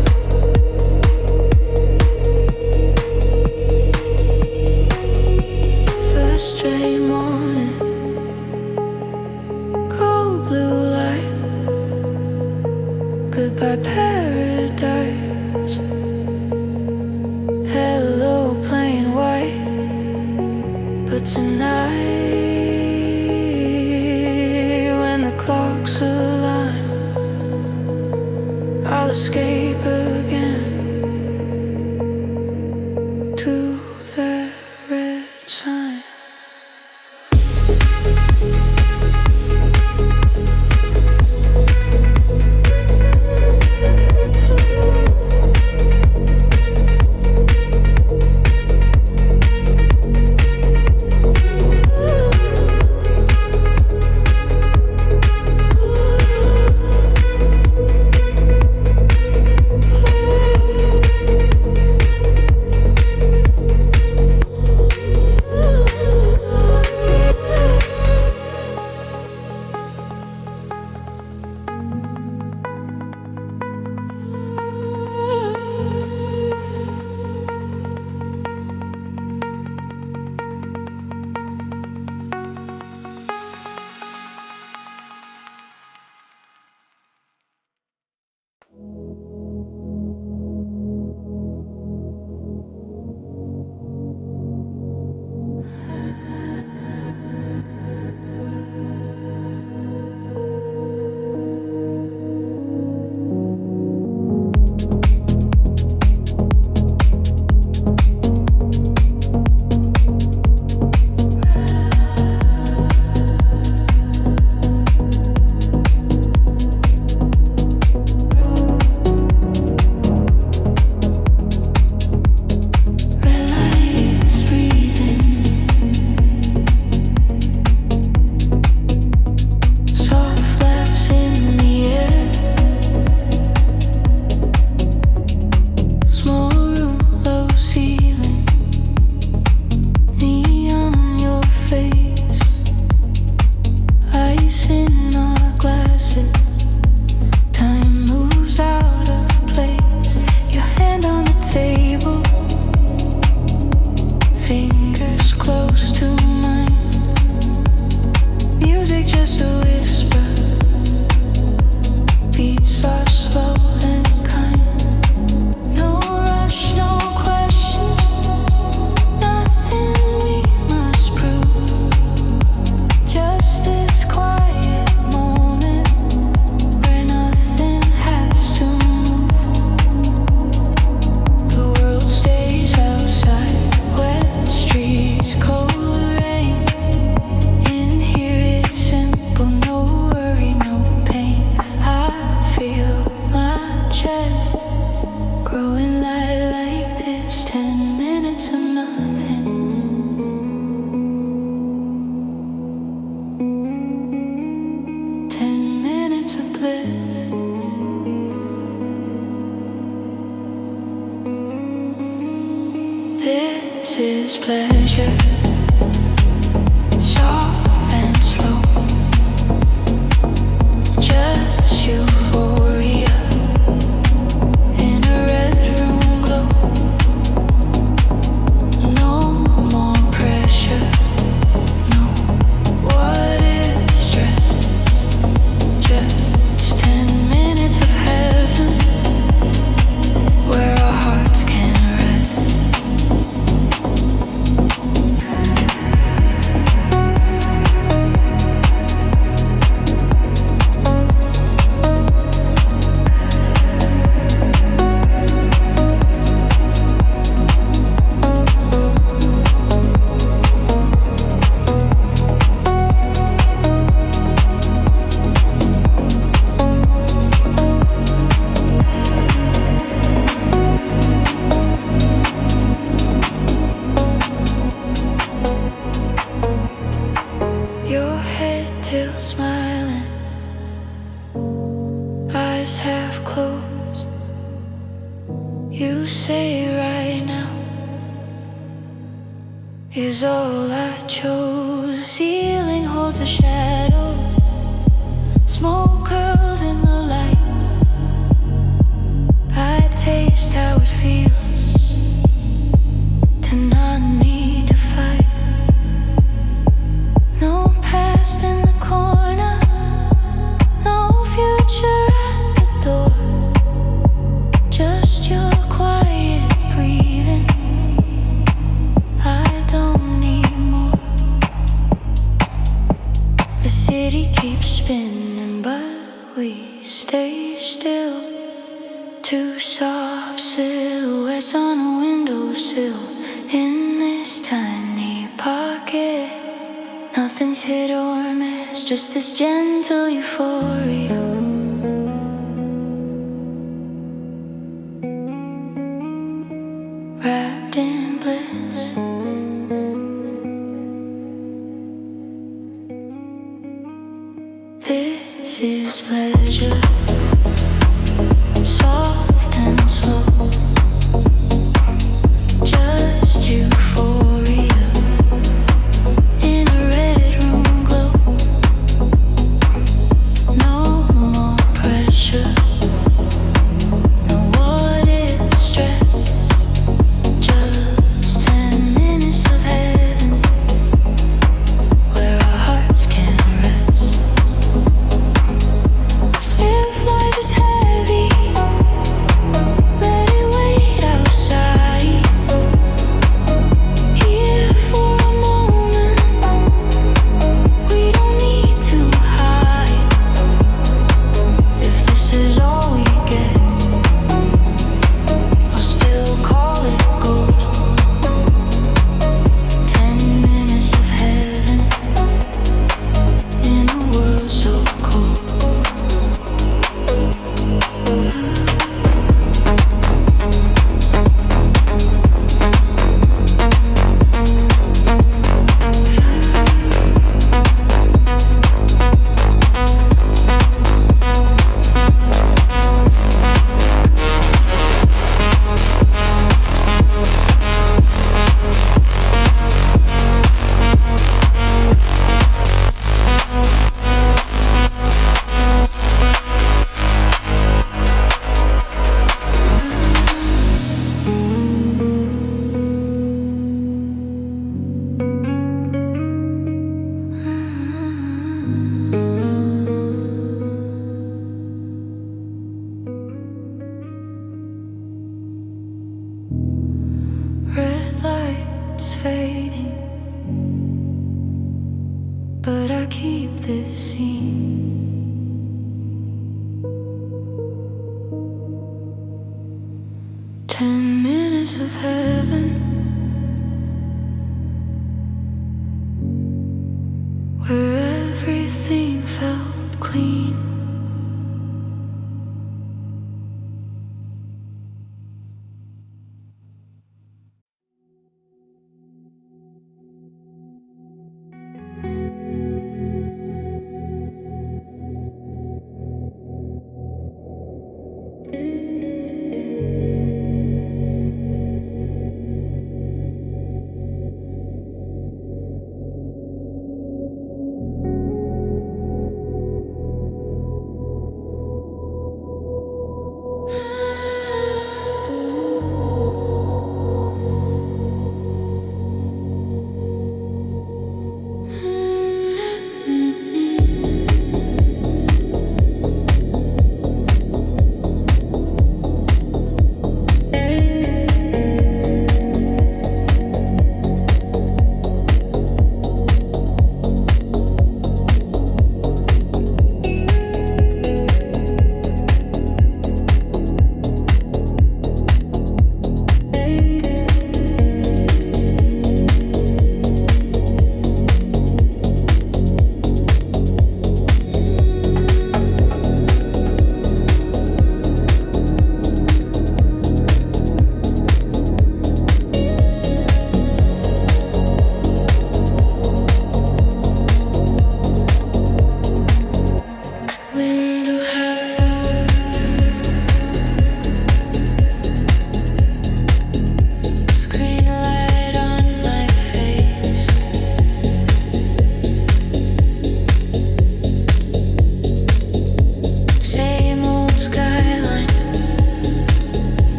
Speaker 1: First train morning, cold blue light. Goodbye paradise. Hello plain white. But tonight, when the clocks align, I'll escape again to that red sign. No more this scene. 10 minutes of heaven, where everything felt clean.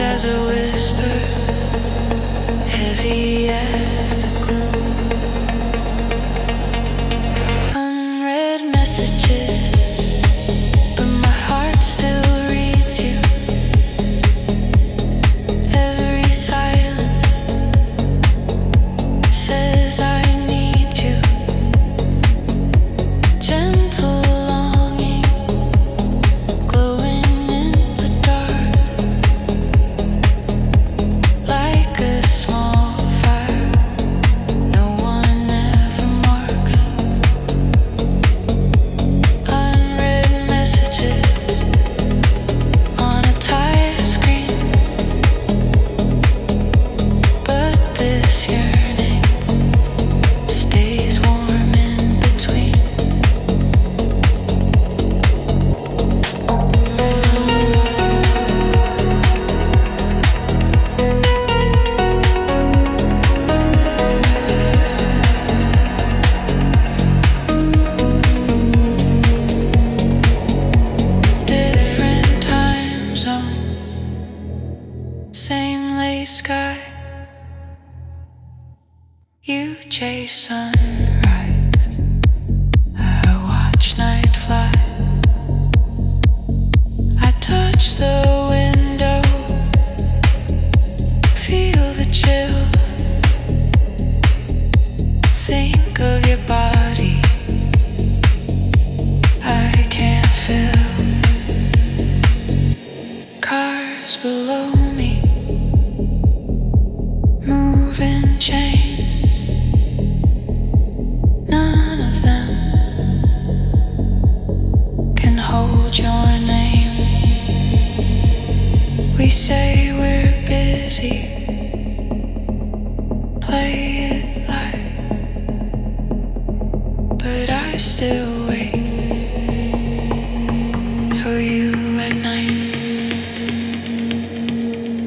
Speaker 1: As a whisper, heavy as the gloom. Unread messages, but my heart still reads you. Every silence says I need you. Gentle longing, glowing in the dark. Like a small fire, no one ever marks. Unread messages on a tire screen, but this yearning stays warm in between. Different time zones, same lace sky. You chase sunrise, I watch night fly. I touch the window, feel the chill. Think of your body, I can't feel. Cars below it light, but I still wait for you at night.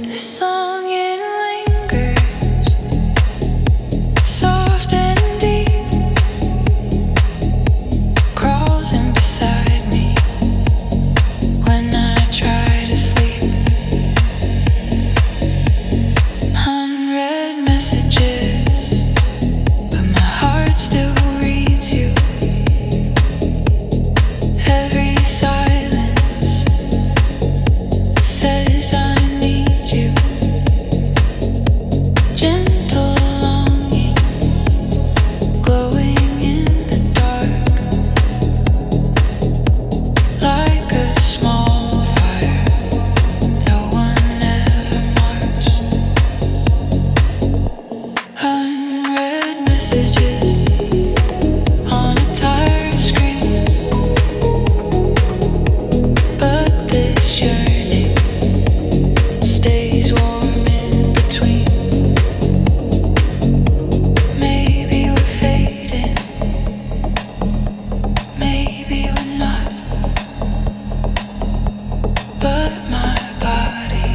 Speaker 1: The song it lingers, soft and deep, crawls in beside me when I try to sleep. Unread messages, but my heart still reads you. Every silence says I need you. Gentle longing, glowing in the dark, like a small fire no one ever marks. Unread messages on a tire screen, but this yearning stays warm in between. Maybe we're fading, maybe we're not, but my body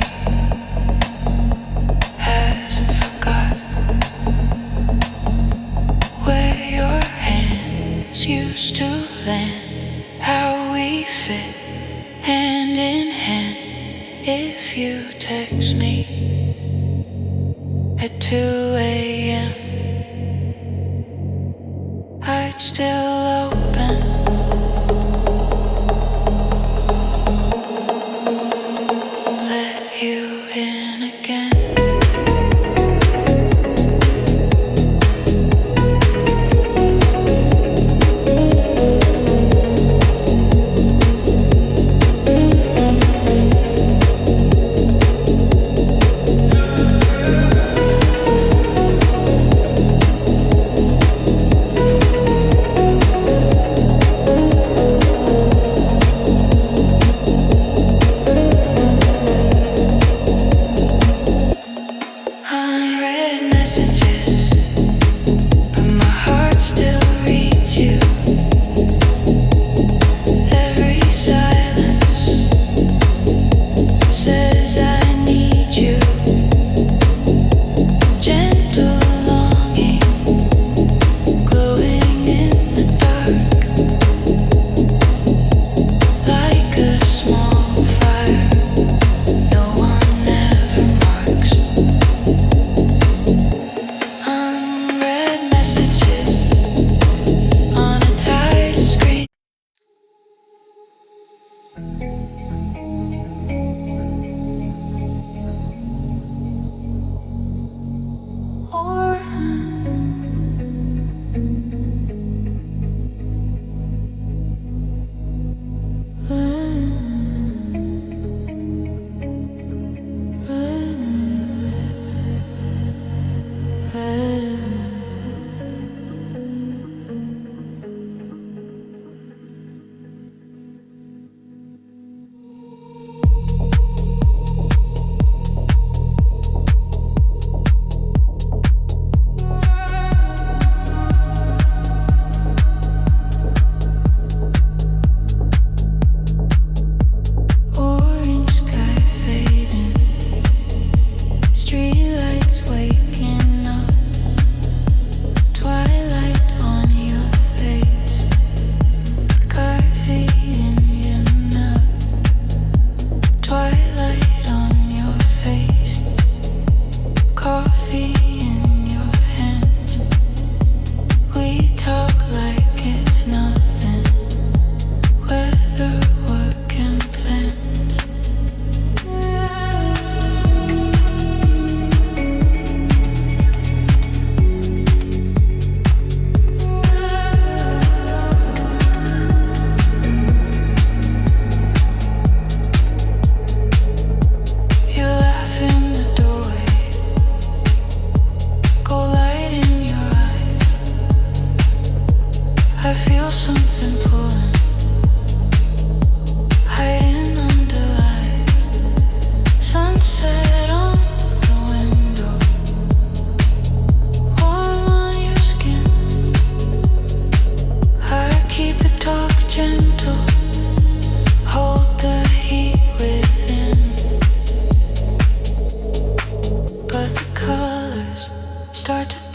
Speaker 1: hasn't forgot where your hands used to land, how we fit hand in hand. If you text me at 2 a.m., I'd still open. Let you in again.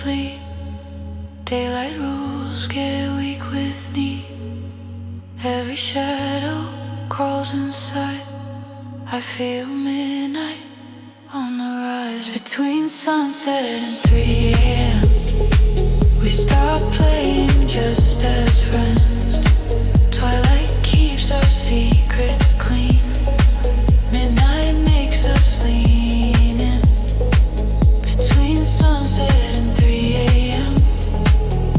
Speaker 1: bleed. Daylight rules get weak with need. Every shadow crawls inside. I feel midnight on the rise. Between sunset and 3 a.m. we stop playing just as friends. Twilight keeps our secrets clean. Midnight makes us lean in. Between sunset and 3 a.m.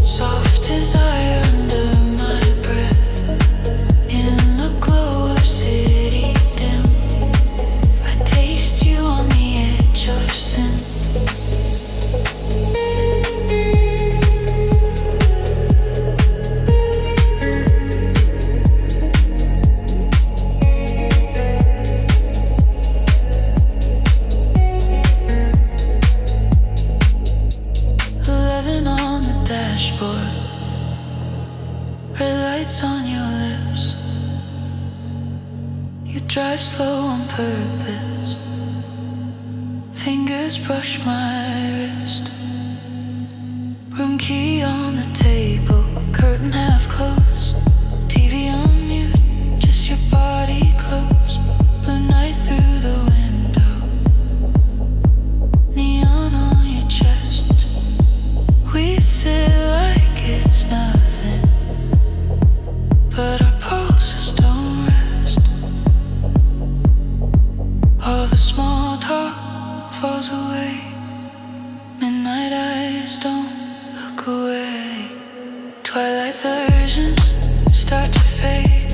Speaker 1: soft desire under my breath. In the glow of city dim, I taste you on the edge of sin. 11 on the dashboard, red lights on your lips. You drive slow on purpose. Fingers brush my wrist. Room key on the table, curtain half closed. TV on mute, just your body close. Blue night through the window, neon on your chest. We sit like it's nothing, but our pulses don't rest. All the small talk falls away. Midnight eyes don't look away. Twilight versions start to fade.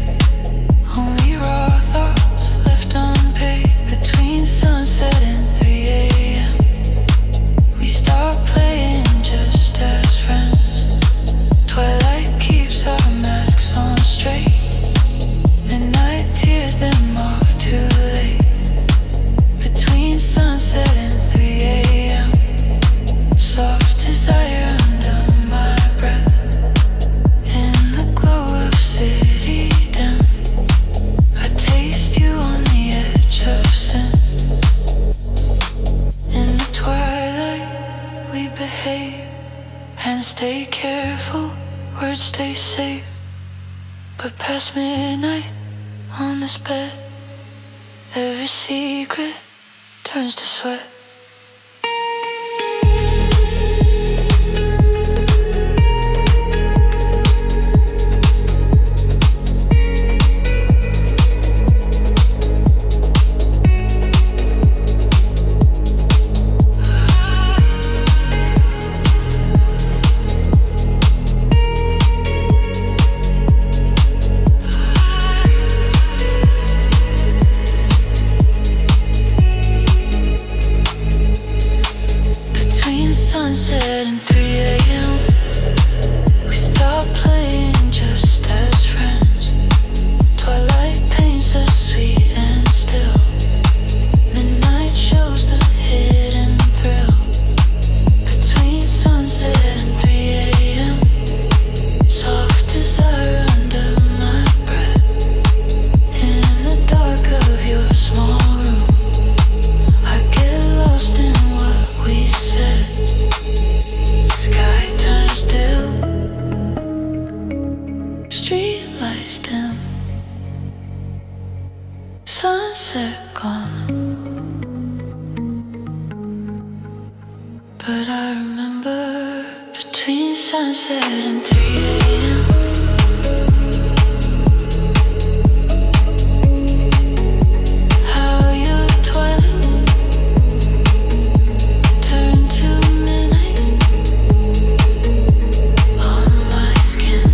Speaker 1: Only raw thoughts left unpaid. Between sunset and 3 a.m. we start playing just as friends. Twilight keeps our masks on straight. Midnight tears them off too late. Between sunset and 3 a.m. soft desire under my breath. In the glow of city dim, I taste you on the edge of sin. In the twilight we behave and stay careful, words stay safe. But past midnight on this bed, every secret turns to sweat. Between sunset and 3 a.m. we stop playing just as friends. Twilight paints us sweet and still. Midnight shows the hidden thrill. Between sunset and 3 a.m. soft desire under my breath. In the dark of your small room, I get lost in what we said. Sky turns dim, street lights dim, sunset gone. But I remember between sunset and 3 a.m. how your twilight turned to midnight on my skin.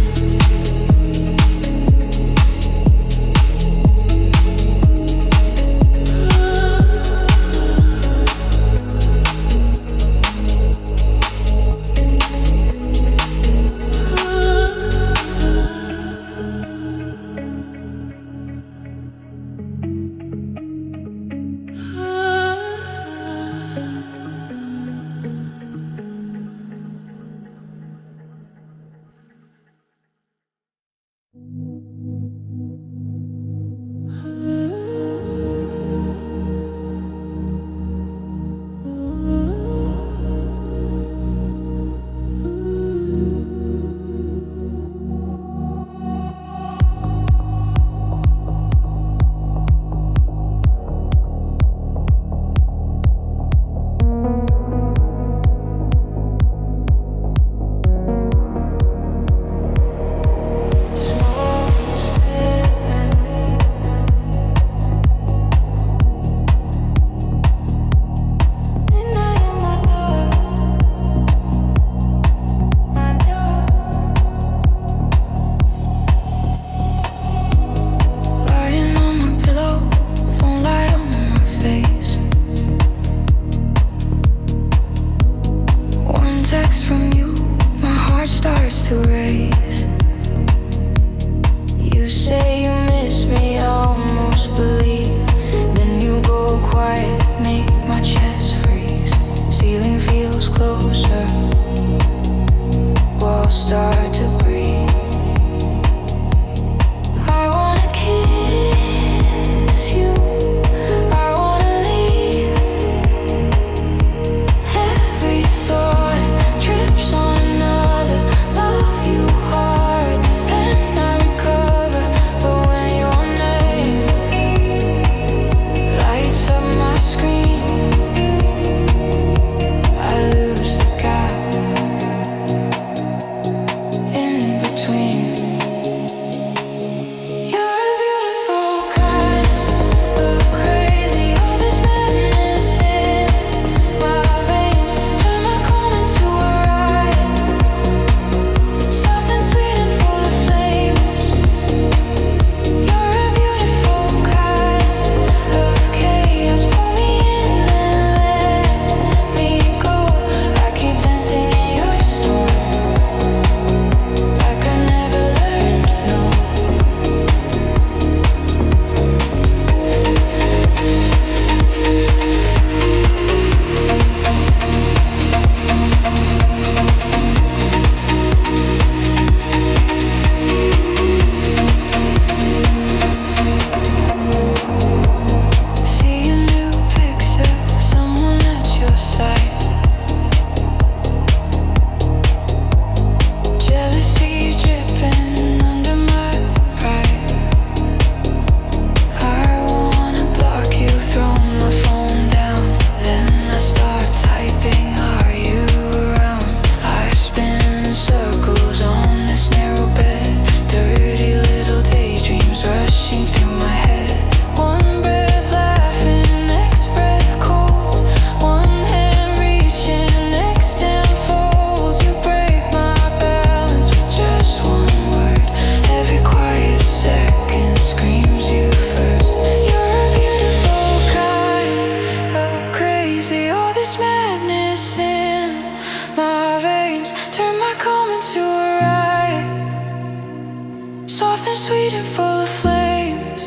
Speaker 1: soft and sweet and full of flames.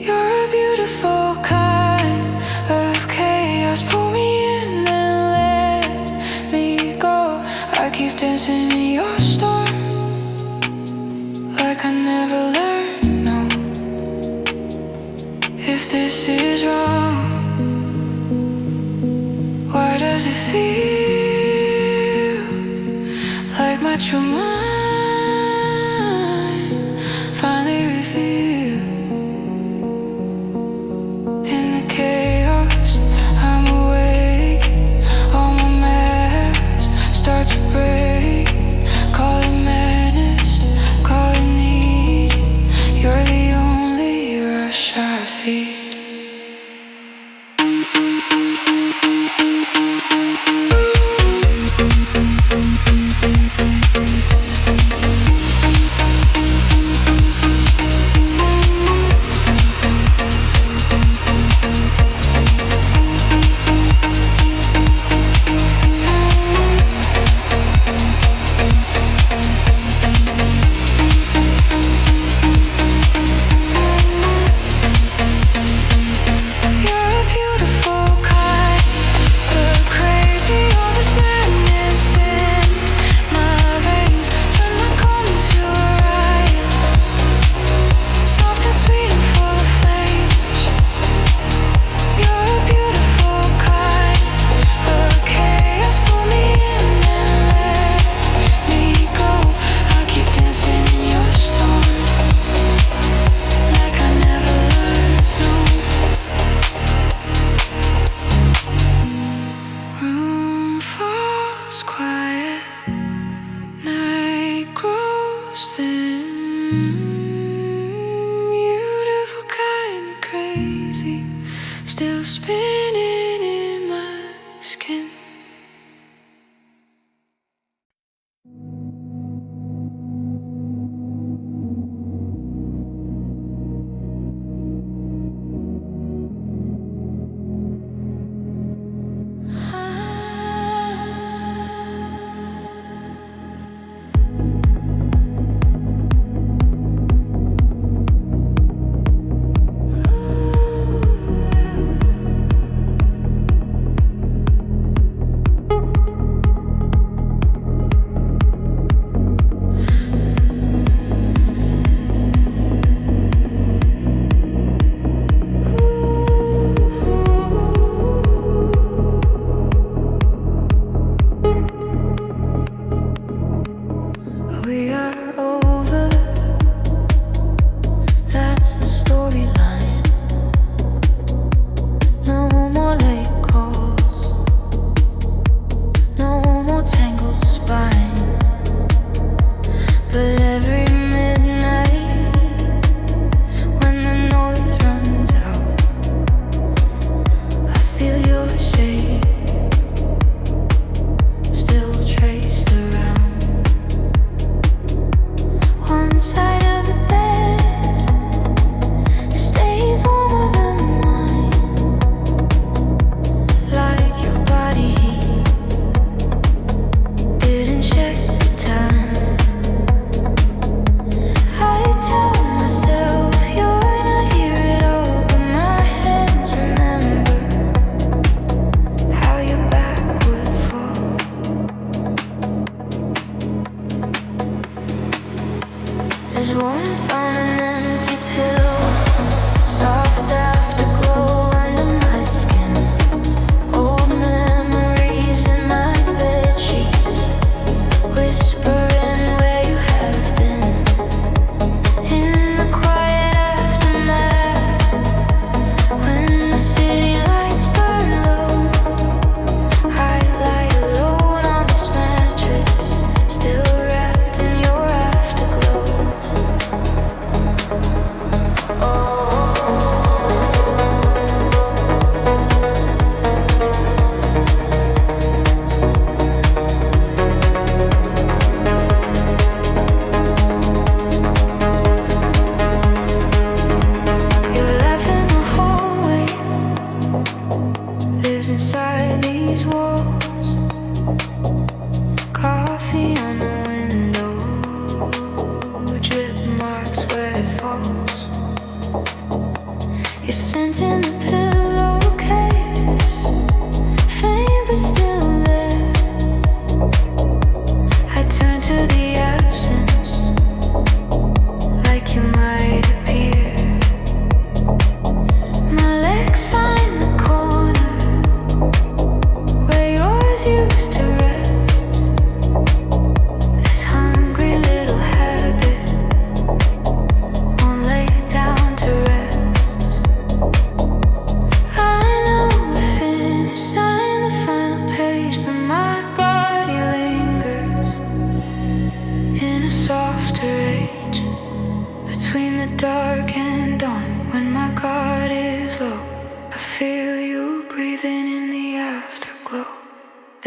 Speaker 1: You're a beautiful kind of chaos. Pull me in and let me go. I keep dancing in your storm, like I never learned, no. If this is wrong, why does it feel like my true mind finally revealed? In the chaos, I'm awake. All my masks start to break. Call it madness, call it need. You're the only rush I feel.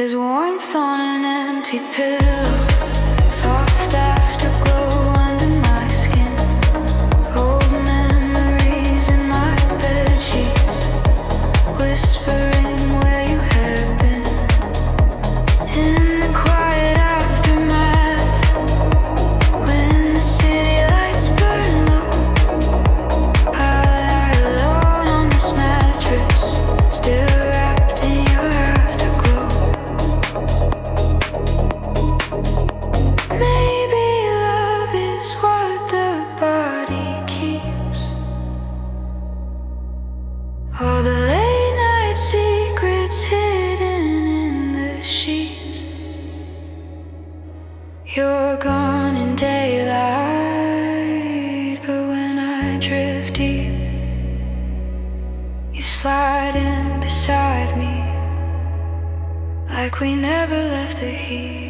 Speaker 1: There's warmth on an empty pillow, soft afterglow under my skin, old memories in my bed sheets, whispering where you have been. In the quiet aftermath, when the city lights burn low, I lie alone on this mattress, still wrapped in your afterglow. Maybe love is what the body keeps, all the late night secrets hidden in the sheets. You're gone in daylight, but when I drift deep, you slide in beside me, like we never left the heat.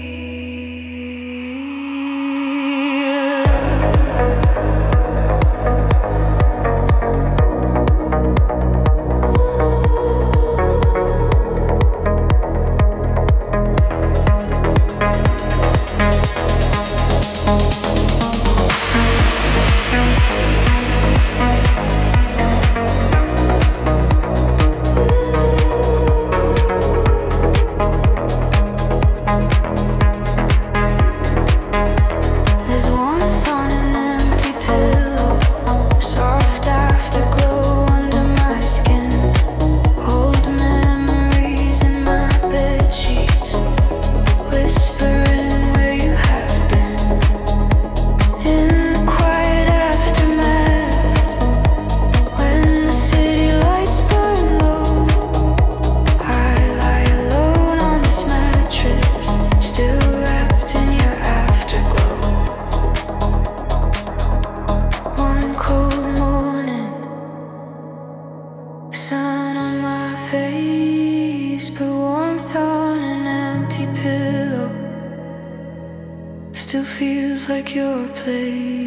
Speaker 1: Sun on my face, but warmth on an empty pillow still feels like your place.